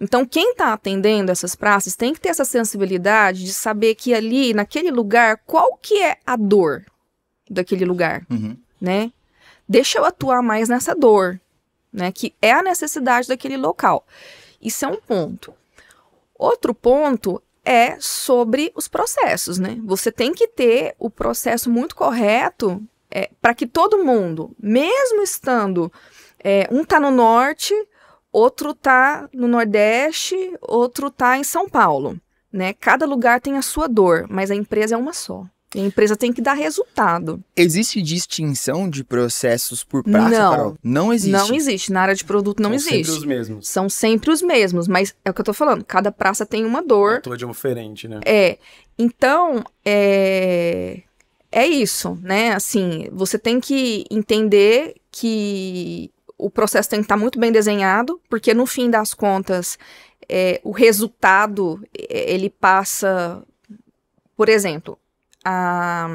Então, quem está atendendo essas praças tem que ter essa sensibilidade de saber que ali, naquele lugar, qual que é a dor daquele lugar, né? Deixa eu atuar mais nessa dor, né? Que é a necessidade daquele local. Isso é um ponto. Outro ponto é sobre os processos, né? Você tem que ter o processo muito correto para que todo mundo, mesmo estando... um tá no norte, outro tá no nordeste, outro tá em São Paulo, né? Cada lugar tem a sua dor, mas a empresa é uma só. E a empresa tem que dar resultado. Existe distinção de processos por praça, Não. Carol? Não existe. Não existe. Na área de produto não existe. São sempre os mesmos. São sempre os mesmos, mas é o que eu tô falando. Cada praça tem uma dor. Atua de diferente, né? Então, é isso, né? Assim, você tem que entender que o processo tem que estar muito bem desenhado, porque no fim das contas, o resultado, ele passa, por exemplo, a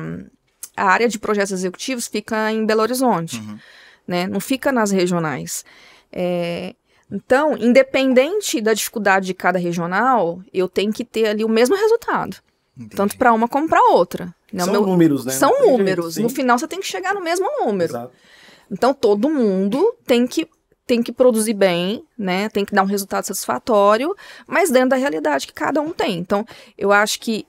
área de projetos executivos fica em Belo Horizonte, né? Não fica nas regionais. Então, independente da dificuldade de cada regional, eu tenho que ter ali o mesmo resultado. Entendi. Tanto para uma como para outra. Né? São números, né? São números. Jeito, no final, você tem que chegar no mesmo número. Exato. Então, todo mundo tem que produzir bem, né? Tem que dar um resultado satisfatório, mas dentro da realidade que cada um tem. Então, eu acho que...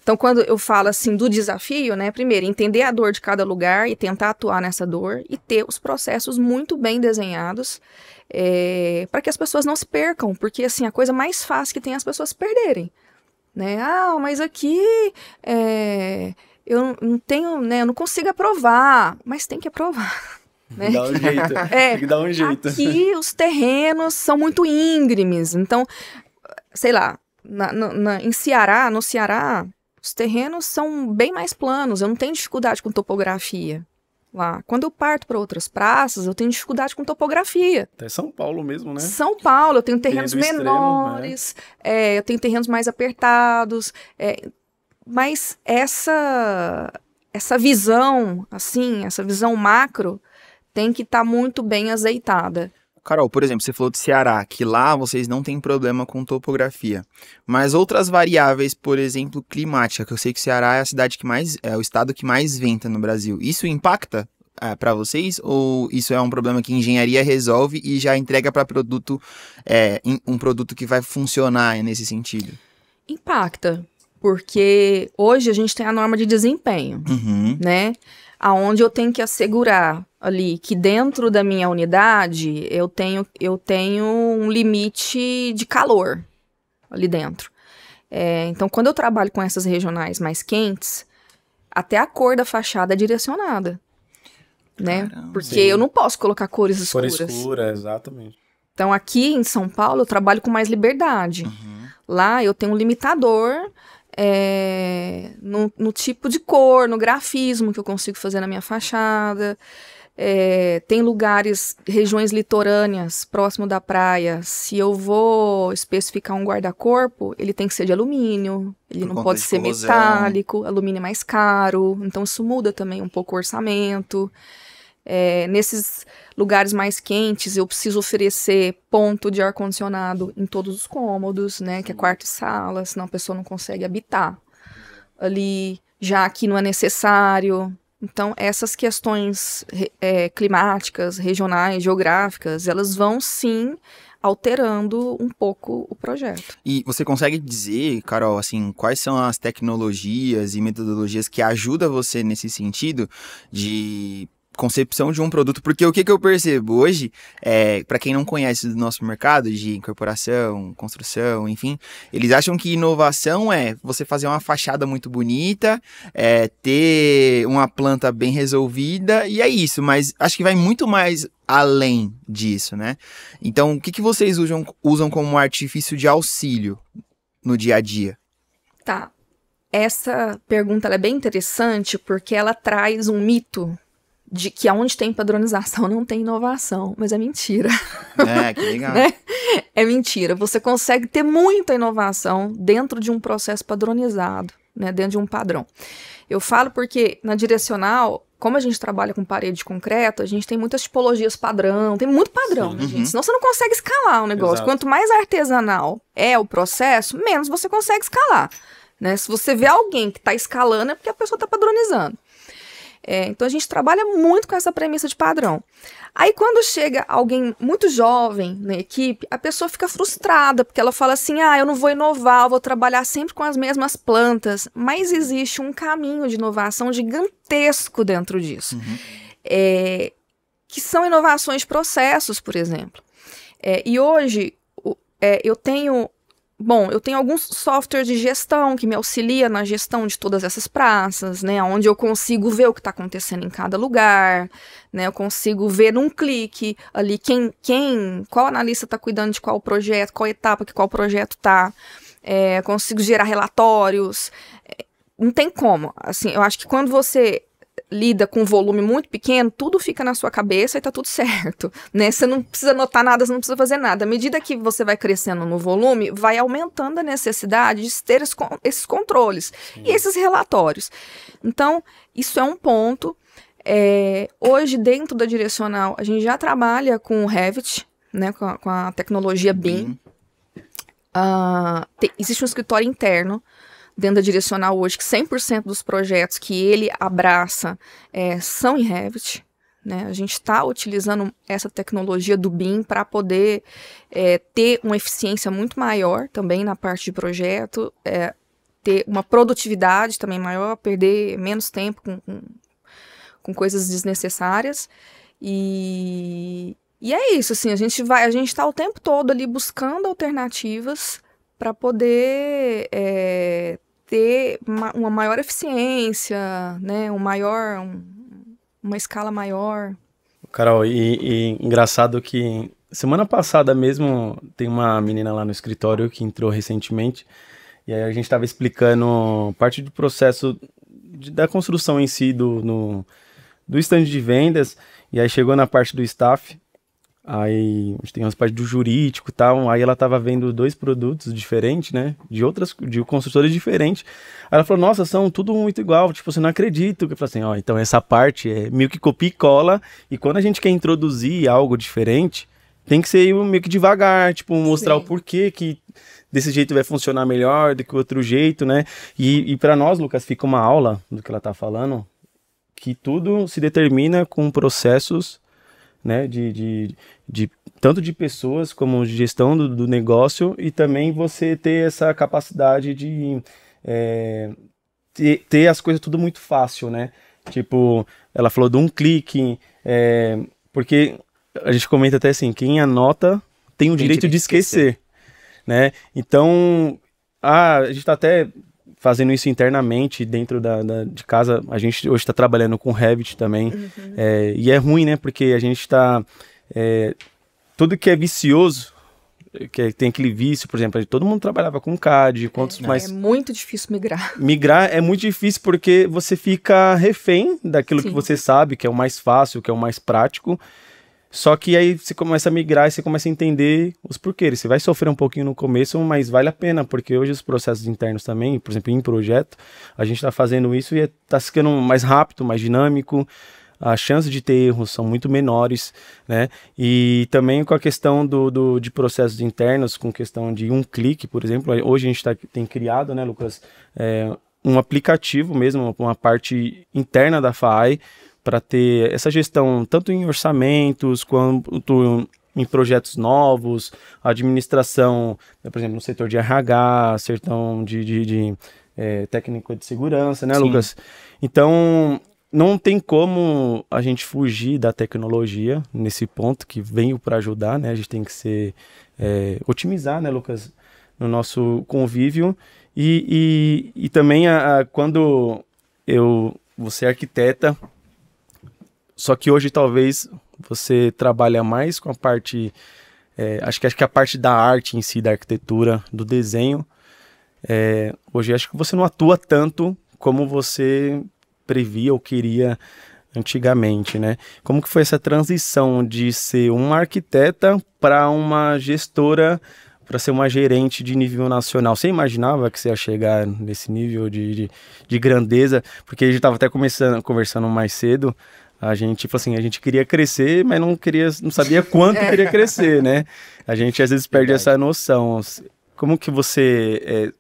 Então, quando eu falo assim do desafio, né? Primeiro, entender a dor de cada lugar e tentar atuar nessa dor e ter os processos muito bem desenhados para que as pessoas não se percam, porque assim, a coisa mais fácil que tem é as pessoas se perderem. Né? Ah, mas aqui eu não tenho, né? Eu não consigo aprovar, mas tem que aprovar. Né? Dá um jeito. Tem que dar um jeito. Aqui os terrenos são muito íngremes, então, sei lá, no Ceará, os terrenos são bem mais planos, eu não tenho dificuldade com topografia. Lá. Quando eu parto para outras praças, eu tenho dificuldade com topografia. Até São Paulo mesmo, né? São Paulo, eu tenho terrenos menores, eu tenho terrenos mais apertados, mas essa visão, assim, essa visão macro tem que estar muito bem azeitada. Carol, por exemplo, você falou de Ceará, que lá vocês não têm problema com topografia. Mas outras variáveis, por exemplo, climática, que eu sei que o Ceará é a cidade que mais, é o estado que mais venta no Brasil. Isso impacta para vocês? Ou isso é um problema que a engenharia resolve e já entrega para produto, um produto que vai funcionar nesse sentido? Impacta, porque hoje a gente tem a norma de desempenho, né? Aonde eu tenho que assegurar ali que dentro da minha unidade eu tenho um limite de calor ali dentro. Então, quando eu trabalho com essas regionais mais quentes, até a cor da fachada é direcionada, né? Caramba, porque sim. eu não posso colocar cores escuras. Cor escura, exatamente. Então, aqui em São Paulo, eu trabalho com mais liberdade. Lá eu tenho um limitador no tipo de cor, no grafismo que eu consigo fazer na minha fachada. Tem lugares, regiões litorâneas, próximo da praia. Se eu vou especificar um guarda-corpo, ele tem que ser de alumínio, ele não pode ser metálico, alumínio é mais caro, então isso muda também um pouco o orçamento. Nesses lugares mais quentes, eu preciso oferecer ponto de ar-condicionado em todos os cômodos, né, que é quarto e sala, senão a pessoa não consegue habitar ali, já aqui não é necessário. Então, essas questões climáticas, regionais, geográficas, elas vão sim alterando um pouco o projeto. E você consegue dizer, Carol, assim, quais são as tecnologias e metodologias que ajudam você nesse sentido de concepção de um produto? Porque o que eu percebo hoje, para quem não conhece do nosso mercado de incorporação, construção, enfim, eles acham que inovação é você fazer uma fachada muito bonita, ter uma planta bem resolvida, e é isso, mas acho que vai muito mais além disso, né? Então, o que vocês usam como artifício de auxílio no dia a dia? Tá. Essa pergunta ela é bem interessante porque ela traz um mito de que aonde tem padronização não tem inovação, mas é mentira. Que legal. Né? É mentira. Você consegue ter muita inovação dentro de um processo padronizado, né? Dentro de um padrão. Eu falo porque na direcional, como a gente trabalha com parede de concreto, a gente tem muitas tipologias padrão, tem muito padrão, né, gente? Senão você não consegue escalar o negócio. Exato. Quanto mais artesanal é o processo, menos você consegue escalar. Né? Se você vê alguém que está escalando, é porque a pessoa está padronizando. Então a gente trabalha muito com essa premissa de padrão. Aí quando chega alguém muito jovem na equipe, a pessoa fica frustrada, porque ela fala assim, eu não vou inovar, eu vou trabalhar sempre com as mesmas plantas. Mas existe um caminho de inovação gigantesco dentro disso. Que são inovações de processos, por exemplo. E hoje eu tenho alguns softwares de gestão que me auxiliam na gestão de todas essas praças, né, onde eu consigo ver o que está acontecendo em cada lugar, né, eu consigo ver num clique ali qual analista está cuidando de qual projeto, qual etapa que qual projeto está, consigo gerar relatórios, não tem como, assim, eu acho que quando você lida com um volume muito pequeno, tudo fica na sua cabeça e tá tudo certo, né? Você não precisa anotar nada, você não precisa fazer nada. À medida que você vai crescendo no volume, vai aumentando a necessidade de ter esses controles e esses relatórios. Então, isso é um ponto. Hoje, dentro da Direcional, a gente já trabalha com o Revit, né, com a tecnologia BIM. Existe um escritório interno dentro da Direcional hoje, que 100% dos projetos que ele abraça são em Revit, né? A gente está utilizando essa tecnologia do BIM para poder ter uma eficiência muito maior também na parte de projeto, ter uma produtividade também maior, perder menos tempo com coisas desnecessárias. E é isso, assim, a gente está o tempo todo ali buscando alternativas para poder ter uma maior eficiência, né, uma escala maior. Carol, e engraçado que semana passada mesmo tem uma menina lá no escritório que entrou recentemente, e aí a gente estava explicando parte do processo da construção em si do stand de vendas, e aí chegou na parte do staff. Aí a gente tem umas partes do jurídico e tal, aí ela tava vendo 2 produtos diferentes, né, de construtores diferentes. Aí ela falou, nossa, são tudo muito igual, tipo, você não acredita. Eu falei assim, então essa parte é meio que copia e cola, e quando a gente quer introduzir algo diferente, tem que ser meio que devagar, tipo, mostrar o porquê que desse jeito vai funcionar melhor do que o outro jeito, né, e para nós, Lucas, fica uma aula do que ela tá falando, que tudo se determina com processos, né, tanto de pessoas como de gestão do negócio, e também você ter essa capacidade de ter as coisas tudo muito fácil, né? Tipo, ela falou de um clique, porque a gente comenta até assim, quem anota tem o direito de esquecer, né? Então, a gente tá até fazendo isso internamente dentro de casa. A gente hoje está trabalhando com Revit também. E é ruim, né? Porque a gente está... tudo que é vicioso, que tem aquele vício, por exemplo, todo mundo trabalhava com CAD, é muito difícil migrar. Migrar é muito difícil porque você fica refém daquilo que você sabe, que é o mais fácil, que é o mais prático. Só que aí você começa a migrar e você começa a entender os porquês. Você vai sofrer um pouquinho no começo, mas vale a pena, porque hoje os processos internos também, por exemplo, em projeto, a gente está fazendo isso e está ficando mais rápido, mais dinâmico. As chances de ter erros são muito menores, né? E também com a questão de processos internos, com questão de um clique, por exemplo. Hoje a gente tem criado, né, Lucas, um aplicativo mesmo, uma parte interna da FAI, para ter essa gestão tanto em orçamentos quanto em projetos novos, administração, por exemplo, no setor de RH, setor de técnico de segurança, né, Lucas? Então, não tem como a gente fugir da tecnologia nesse ponto, que veio para ajudar, né? A gente tem que otimizar, né, Lucas, no nosso convívio. E também, quando você é arquiteta, só que hoje talvez você trabalha mais com a parte, acho que a parte da arte em si, da arquitetura, do desenho. Hoje acho que você não atua tanto como você previa ou queria antigamente, né? Como que foi essa transição de ser uma arquiteta para uma gestora, para ser uma gerente de nível nacional? Você imaginava que você ia chegar nesse nível de grandeza? Porque a gente estava até conversando mais cedo. A gente falou assim, a gente queria crescer, mas não sabia quanto queria crescer, né? A gente às vezes perde essa noção. Como que você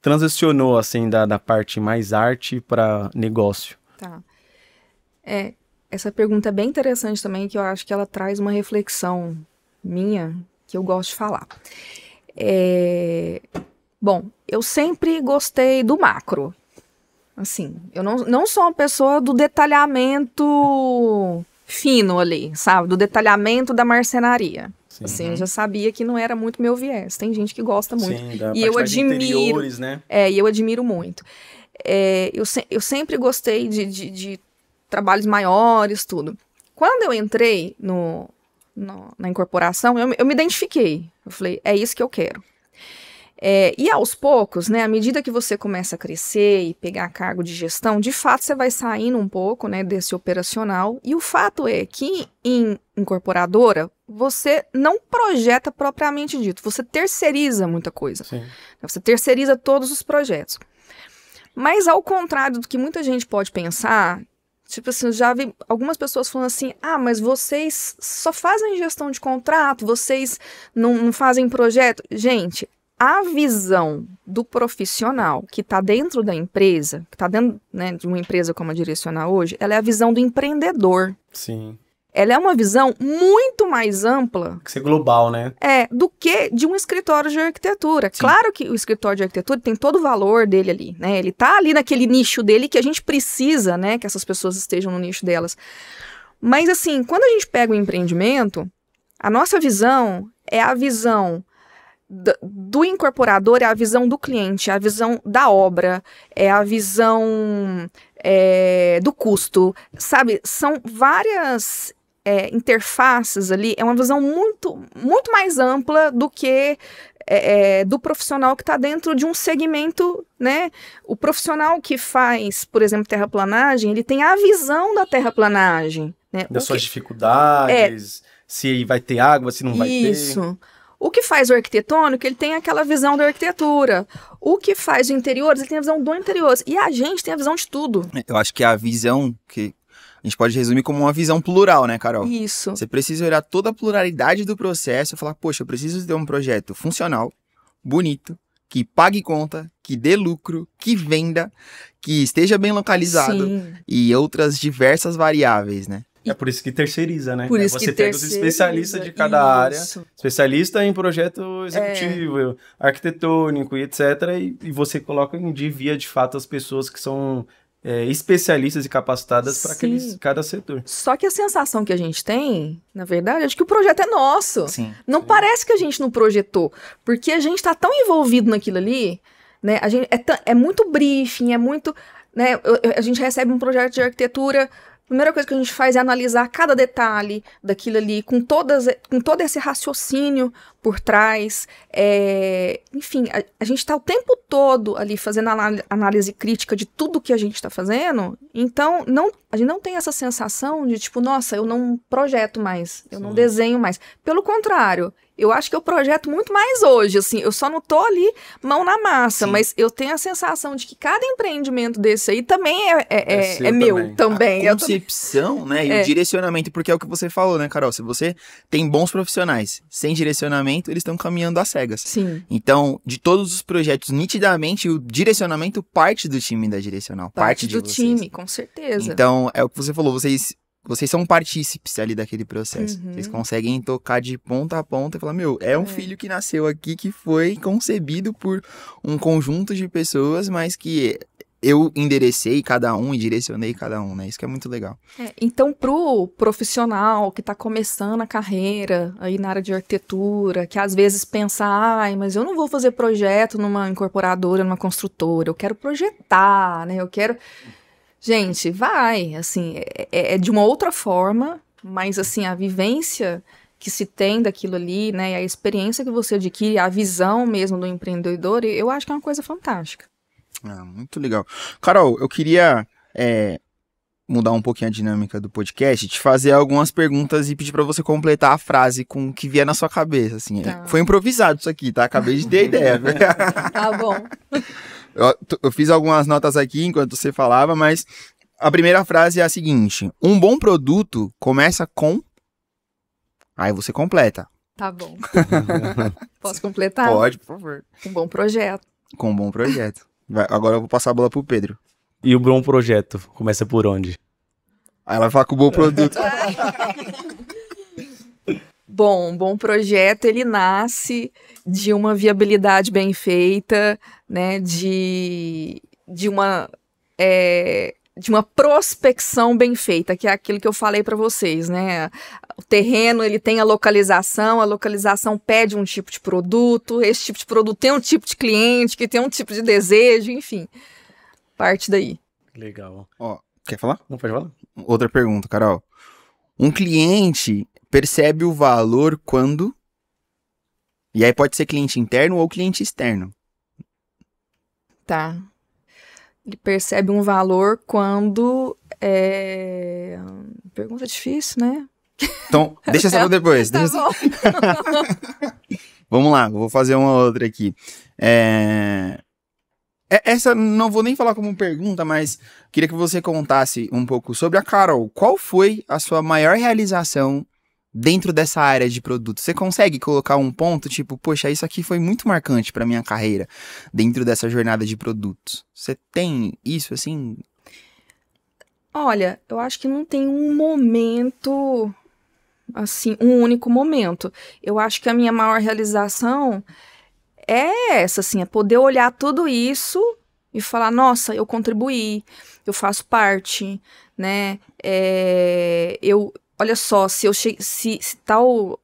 transicionou assim da parte mais arte para negócio? Tá. Essa pergunta é bem interessante também, que eu acho que ela traz uma reflexão minha que eu gosto de falar. Bom, eu sempre gostei do macro. Assim, eu não sou uma pessoa do detalhamento fino ali, sabe? Do detalhamento da marcenaria. Sim. Assim, eu já sabia que não era muito meu viés. Tem gente que gosta muito. Sim, da e eu admiro, interiores, né? E eu admiro muito. Eu sempre gostei de trabalhos maiores, tudo. Quando eu entrei na incorporação, eu me identifiquei. Eu falei, é isso que eu quero. E aos poucos, né, à medida que você começa a crescer e pegar cargo de gestão, de fato você vai saindo um pouco, né, desse operacional. E o fato é que em incorporadora, você não projeta propriamente dito, você terceiriza muita coisa. Sim. Você terceiriza todos os projetos. Mas ao contrário do que muita gente pode pensar, tipo assim, eu já vi algumas pessoas falando assim, mas vocês só fazem gestão de contrato, vocês não fazem projeto. Gente, a visão do profissional que está dentro da empresa, que está dentro, né, de uma empresa como a Direcional hoje, ela é a visão do empreendedor. Sim. Ela é uma visão muito mais ampla. Tem que ser global, né? Do que de um escritório de arquitetura. Sim. Claro que o escritório de arquitetura tem todo o valor dele ali, né? Ele tá ali naquele nicho dele que a gente precisa, né? Que essas pessoas estejam no nicho delas. Mas assim, quando a gente pega o empreendimento, a nossa visão é a visão do incorporador, é a visão do cliente, é a visão da obra, é a visão do custo, sabe? São várias interfaces ali, é uma visão muito, muito mais ampla do que do profissional que está dentro de um segmento, né? O profissional que faz, por exemplo, terraplanagem, ele tem a visão da terraplanagem, né? Das suas dificuldades, se vai ter água, se não vai ter. Isso. O que faz o arquitetônico, ele tem aquela visão da arquitetura. O que faz o interiores, ele tem a visão do interiores. E a gente tem a visão de tudo. Eu acho que a visão que a gente pode resumir como uma visão plural, né, Carol? Isso. Você precisa olhar toda a pluralidade do processo e falar, poxa, eu preciso ter um projeto funcional, bonito, que pague conta, que dê lucro, que venda, que esteja bem localizado. Sim. E outras diversas variáveis, né? É por isso que terceiriza, né? Por isso Você que pega os especialistas de cada área, especialista em projeto executivo, arquitetônico e etc. E você coloca em via, de fato, as pessoas que são especialistas e capacitadas para cada setor. Só que a sensação que a gente tem, na verdade, é de que o projeto é nosso. Sim. Não parece que a gente não projetou, porque a gente está tão envolvido naquilo ali, né? A gente, é muito briefing, é muito... Né? A gente recebe um projeto de arquitetura... A primeira coisa que a gente faz é analisar cada detalhe daquilo ali, com todo esse raciocínio por trás. Enfim, a gente está o tempo todo ali fazendo análise crítica de tudo que a gente está fazendo. Então, a gente não tem essa sensação de tipo, nossa, eu não projeto mais, eu não desenho mais. Pelo contrário, eu acho que eu projeto muito mais hoje, assim, eu só não tô ali mão na massa, mas eu tenho a sensação de que cada empreendimento desse aí também é meu também. A concepção, né, e o direcionamento, porque é o que você falou, né, Carol? Se você tem bons profissionais sem direcionamento, eles estão caminhando às cegas. Sim. Então, de todos os projetos, nitidamente, o direcionamento parte do time da Direcional. Parte do time, com certeza. Então, é o que você falou, vocês são partícipes ali daquele processo. Uhum. Vocês conseguem tocar de ponta a ponta e falar, um filho que nasceu aqui, que foi concebido por um conjunto de pessoas, mas que eu enderecei cada um e direcionei cada um, né? Isso que é muito legal. Então, pro profissional que tá começando a carreira aí na área de arquitetura, que às vezes pensa, mas eu não vou fazer projeto numa incorporadora, numa construtora, eu quero projetar, né? Eu quero... Gente, vai, assim, é de uma outra forma, mas, assim, a vivência que se tem daquilo ali, né, a experiência que você adquire, a visão mesmo do empreendedor, eu acho que é uma coisa fantástica. Muito legal. Carol, eu queria mudar um pouquinho a dinâmica do podcast, te fazer algumas perguntas e pedir pra você completar a frase com o que vier na sua cabeça, assim. Tá. Foi improvisado isso aqui, tá? Acabei de ter ideia. Tá bom. Eu fiz algumas notas aqui enquanto você falava, mas a primeira frase é a seguinte: um bom produto começa com... Aí você completa. Tá bom. Posso completar? Pode, por favor. Um bom projeto. Com um bom projeto. Agora eu vou passar a bola pro Pedro. E o bom projeto começa por onde? Aí ela vai falar com o bom produto. Bom projeto, ele nasce de uma viabilidade bem feita, né, de uma prospecção bem feita, que é aquilo que eu falei para vocês, né? O terreno, ele tem a localização pede um tipo de produto, esse tipo de produto tem um tipo de cliente, que tem um tipo de desejo, enfim, parte daí. Legal. Quer falar? Não pode falar? Outra pergunta, Carol. Um cliente percebe o valor quando... E aí pode ser cliente interno ou cliente externo. Tá. Ele percebe um valor quando pergunta difícil, né? Então, deixa essa pra depois. Tá bom. Vamos lá, vou fazer uma outra aqui. Essa não vou nem falar como pergunta, mas queria que você contasse um pouco sobre a Carol. Qual foi a sua maior realização dentro dessa área de produto? Você consegue colocar um ponto, tipo, poxa, isso aqui foi muito marcante para minha carreira dentro dessa jornada de produtos? Você tem isso, assim? Olha, eu acho que não tem um momento, assim, um único momento. Eu acho que a minha maior realização é essa, assim, é poder olhar tudo isso e falar, nossa, eu contribuí, eu faço parte, né? Olha só, se tal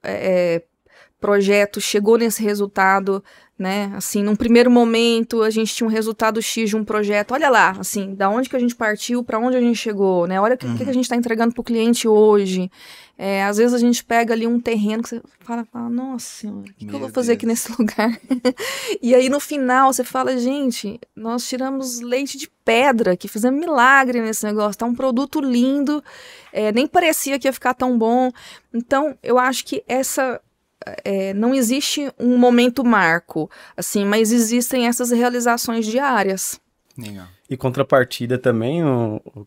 projeto chegou nesse resultado, né? Assim, num primeiro momento a gente tinha um resultado X de um projeto. Olha lá, assim, da onde que a gente partiu, para onde a gente chegou, né? Olha o que a gente está entregando para o cliente hoje. Às vezes a gente pega ali um terreno que você fala nossa senhora, o que eu vou fazer aqui nesse lugar? E aí no final você fala, gente, nós tiramos leite de pedra, que fizemos milagre nesse negócio, tá um produto lindo, nem parecia que ia ficar tão bom. Então eu acho que não existe um momento marco, assim, mas existem essas realizações diárias. Legal. E contrapartida também,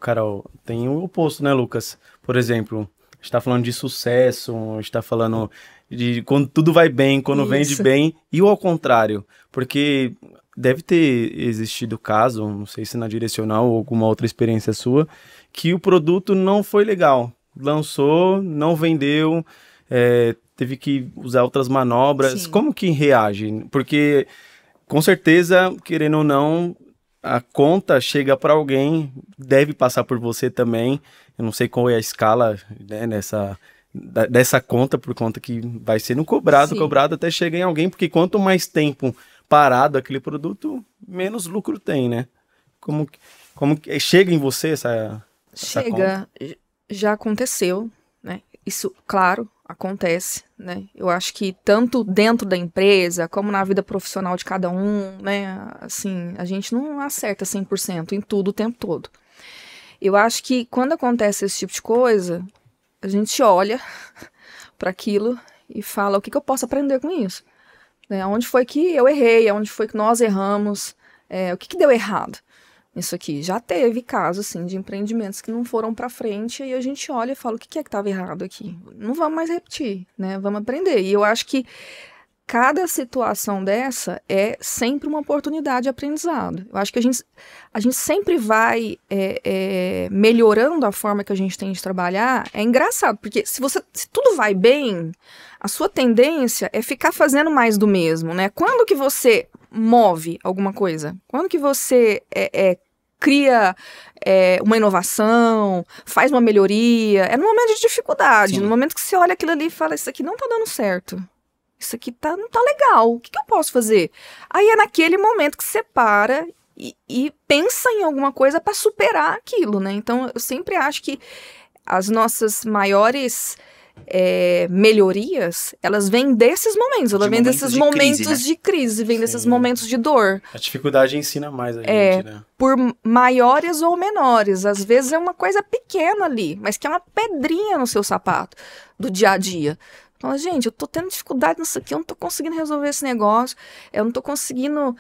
Carol, tem o oposto, né, Lucas? Por exemplo, a gente tá falando de sucesso, a gente tá falando de quando tudo vai bem, quando vende bem, e o ao contrário, porque deve ter existido caso, não sei se na Direcional ou alguma outra experiência sua, que o produto não foi legal, lançou, não vendeu, teve que usar outras manobras. Sim. Como que reage? Porque, com certeza, querendo ou não, a conta chega para alguém, deve passar por você também. Eu não sei qual é a escala, né, dessa conta, por conta que vai sendo cobrado até chegar em alguém, porque quanto mais tempo parado aquele produto, menos lucro tem, né? Como que chega em você essa conta? Já aconteceu, né? Isso, claro, acontece, né? Eu acho que tanto dentro da empresa, como na vida profissional de cada um, né? Assim, a gente não acerta 100% em tudo o tempo todo. Eu acho que quando acontece esse tipo de coisa, a gente olha para aquilo e fala, o que eu posso aprender com isso? Né? Onde foi que eu errei? Onde foi que nós erramos? O que deu errado? Isso aqui já teve casos, assim, de empreendimentos que não foram para frente e a gente olha e fala, o que é que estava errado aqui? Não vamos mais repetir, né? Vamos aprender. E eu acho que cada situação dessa é sempre uma oportunidade de aprendizado. Eu acho que a gente sempre vai melhorando a forma que a gente tem de trabalhar. É engraçado, porque se tudo vai bem, a sua tendência é ficar fazendo mais do mesmo, né? Quando que você move alguma coisa? Quando que você cria uma inovação, faz uma melhoria? É no momento de dificuldade, no momento que você olha aquilo ali e fala, isso aqui não tá dando certo. Isso aqui não tá legal, o que eu posso fazer? Aí é naquele momento que você para e pensa em alguma coisa para superar aquilo, né? Então, eu sempre acho que as nossas maiores melhorias, elas vêm desses momentos, elas vêm desses momentos de crise, vêm desses momentos de dor. A dificuldade ensina mais a gente, né? Por maiores ou menores, às vezes é uma coisa pequena ali, mas que é uma pedrinha no seu sapato do dia a dia. Fala, gente, eu tô tendo dificuldade nisso aqui, eu não tô conseguindo resolver esse negócio, eu não tô conseguindo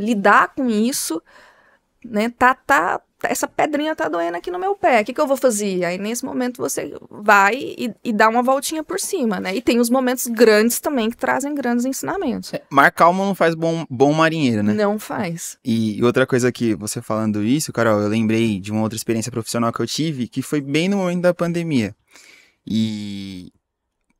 lidar com isso, né? Essa pedrinha tá doendo aqui no meu pé, o que eu vou fazer? Aí, nesse momento, você vai e dá uma voltinha por cima, né? E tem os momentos grandes também que trazem grandes ensinamentos. Mar calmo não faz bom marinheiro, né? Não faz. E outra coisa que você falando isso, Carol, eu lembrei de uma outra experiência profissional que eu tive, que foi bem no momento da pandemia. E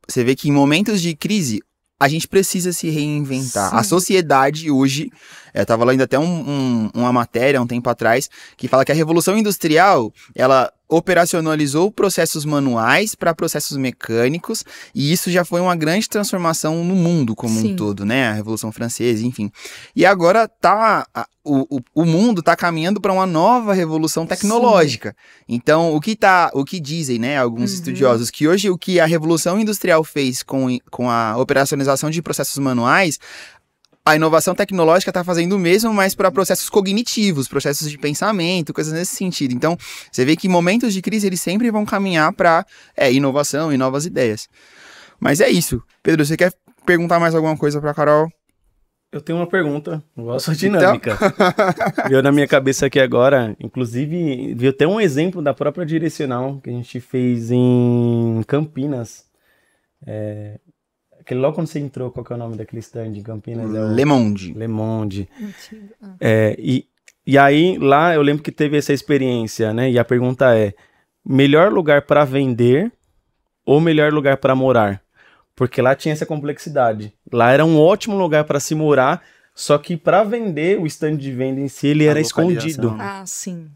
você vê que em momentos de crise, a gente precisa se reinventar. Sim. A sociedade hoje, eu estava lendo até uma matéria um tempo atrás, que fala que a Revolução Industrial, ela operacionalizou processos manuais para processos mecânicos, e isso já foi uma grande transformação no mundo como um todo, né? A Revolução Francesa, enfim. E agora o mundo está caminhando para uma nova revolução tecnológica. Então, o que dizem, né, alguns estudiosos, que hoje o que a Revolução Industrial fez com a operacionalização de processos manuais, a inovação tecnológica está fazendo o mesmo, mas para processos cognitivos, processos de pensamento, coisas nesse sentido. Então, você vê que momentos de crise, eles sempre vão caminhar para inovação e novas ideias. Mas é isso. Pedro, você quer perguntar mais alguma coisa para a Carol? Eu tenho uma pergunta, igual a sua dinâmica. Então... Veio na minha cabeça aqui agora, inclusive, veio até um exemplo da própria Direcional, que a gente fez em Campinas. Logo quando você entrou, qual que é o nome daquele stand em Campinas? Le Monde. Le Monde. E aí, lá eu lembro que teve essa experiência, né? E a pergunta é, melhor lugar para vender ou melhor lugar para morar? Porque lá tinha essa complexidade. Lá era um ótimo lugar para se morar, só que para vender, o stand de venda em si, ele era escondido. Ah, sim.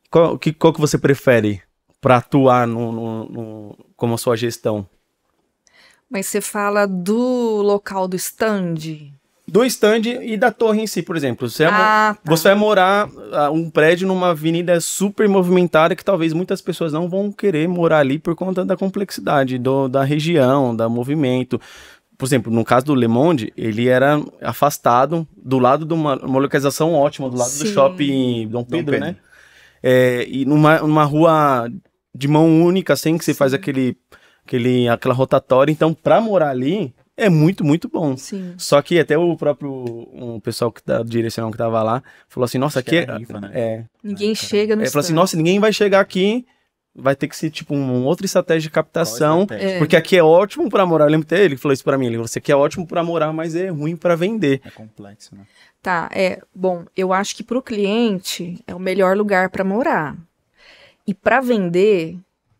Qual que você prefere para atuar como a sua gestão? Mas você fala do local do stand? Do stand e da torre em si, por exemplo. Você vai morar um prédio numa avenida super movimentada que talvez muitas pessoas não vão querer morar ali por conta da complexidade da região, do movimento. Por exemplo, no caso do Le Monde, ele era afastado do lado de uma localização ótima, do lado do shopping Dom Pedro, né? E numa rua de mão única, assim, que você faz aquela rotatória. Então, para morar ali, é muito, muito bom. Sim. Só que até o próprio pessoal da Direcional que tava lá falou assim, nossa, aqui rifa, né? Ninguém chega no stand. Falou assim, nossa, ninguém vai chegar aqui, vai ter que ser tipo uma outra estratégia de captação, porque aqui é ótimo para morar. Eu lembro até ele falou isso para mim, ele falou assim, aqui é ótimo para morar, mas é ruim para vender. É complexo, né? Tá, bom, eu acho que pro cliente é o melhor lugar para morar. E para vender,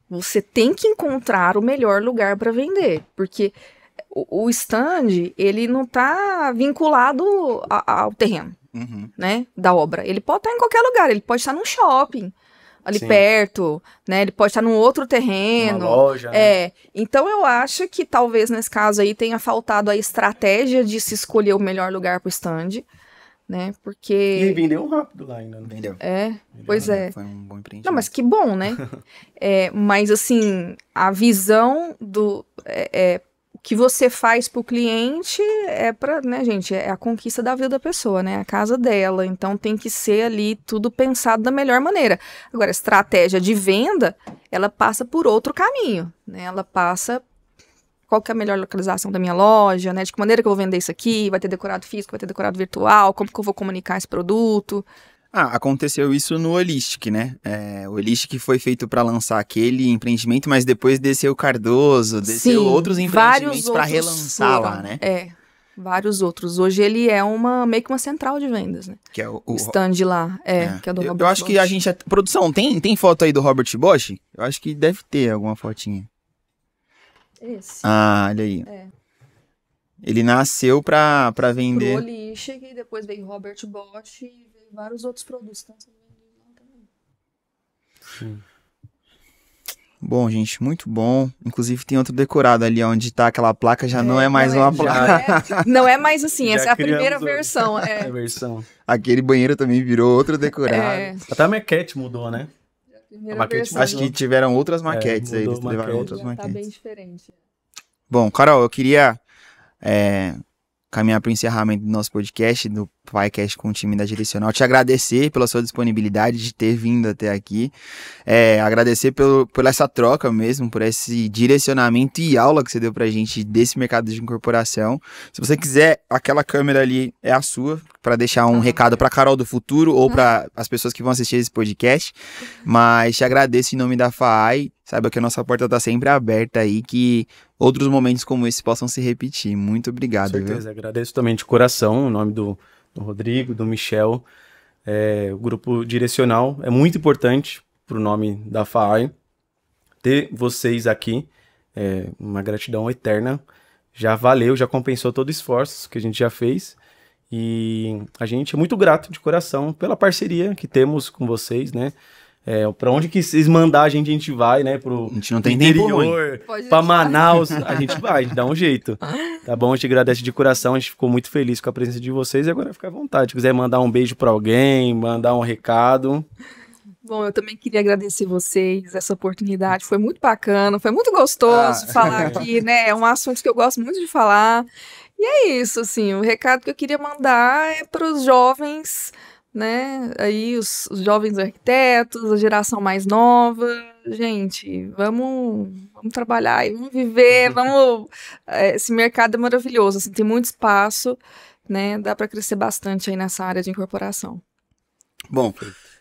você tem que encontrar o melhor lugar para vender, porque o stand, ele não tá vinculado ao terreno, né, da obra. Ele pode estar em qualquer lugar, ele pode estar num shopping, ali perto, né, ele pode estar num outro terreno. Uma loja, né? Então eu acho que talvez nesse caso aí tenha faltado a estratégia de se escolher o melhor lugar pro stand, né, porque... E vendeu rápido lá ainda, né? Vendeu. Pois é. Foi um bom empreendimento. Não, mas que bom, né? Mas, assim, a visão o que você faz pro cliente né, gente, é a conquista da vida da pessoa, né? A casa dela. Então, tem que ser ali tudo pensado da melhor maneira. Agora, a estratégia de venda, ela passa por outro caminho, né? Ela passa... Qual que é a melhor localização da minha loja, né? De que maneira que eu vou vender isso aqui? Vai ter decorado físico, vai ter decorado virtual? Como que eu vou comunicar esse produto? Aconteceu isso no Holistic, né? O Holistic foi feito para lançar aquele empreendimento, mas depois desceu o Cardoso, desceu outros empreendimentos para relançar lá, né? Vários outros. Hoje ele é meio que uma central de vendas, né? Que é o stand lá, que é do Robert Bosch. Eu acho que a gente... Produção, tem foto aí do Robert Bosch? Eu acho que deve ter alguma fotinha. Esse. Olha aí. Ele nasceu pra vender... Pro Holistic, e depois veio Robert Bosch e veio vários outros produtos. Então, você Sim. Bom, gente, muito bom. Inclusive tem outro decorado ali onde tá aquela placa, já não é mais uma placa. Não é mais assim, Já essa é a primeira criamos versão. A versão. Aquele banheiro também virou outro decorado. Até a maquete mudou, né? Acho que tiveram outras maquetes aí, eles levaram outras já maquetes. Tá bem diferente. Bom, Carol, eu queria caminhar para o encerramento do nosso podcast, do PaiCast com o time da Direcional. Te agradecer pela sua disponibilidade de ter vindo até aqui. Agradecer por essa troca mesmo, por esse direcionamento e aula que você deu pra gente desse mercado de incorporação. Se você quiser, aquela câmera ali é a sua, para deixar um recado pra Carol do futuro ou para as pessoas que vão assistir esse podcast. Mas te agradeço em nome da FAAI. Saiba que a nossa porta tá sempre aberta aí, que outros momentos como esse possam se repetir. Muito obrigado. Com certeza, agradeço também de coração, em nome do Rodrigo, do Michel. O grupo Direcional é muito importante para o nome da FAAI. Ter vocês aqui, uma gratidão eterna. Já valeu, já compensou todo o esforço que a gente já fez. E a gente é muito grato de coração pela parceria que temos com vocês, né? Pra onde que vocês mandar a gente vai, né? A gente não tem tempo interior, pra Manaus, a gente vai, a gente dá um jeito. Tá bom? A gente agradece de coração, a gente ficou muito feliz com a presença de vocês e agora fica à vontade. Se quiser mandar um beijo pra alguém, mandar um recado. Bom, eu também queria agradecer vocês, essa oportunidade, foi muito bacana, foi muito gostoso falar aqui, né? É um assunto que eu gosto muito de falar. E é isso, assim, o recado que eu queria mandar é para os jovens, né? Aí os jovens arquitetos, a geração mais nova. Gente, vamos trabalhar e vamos viver, esse mercado é maravilhoso, assim, tem muito espaço, né? Dá para crescer bastante aí nessa área de incorporação. Bom,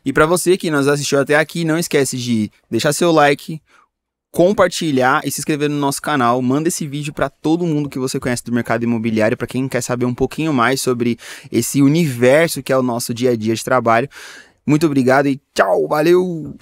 e para você que nos assistiu até aqui, não esquece de deixar seu like, compartilhar e se inscrever no nosso canal. Manda esse vídeo para todo mundo que você conhece do mercado imobiliário, para quem quer saber um pouquinho mais sobre esse universo que é o nosso dia a dia de trabalho. Muito obrigado e tchau, valeu!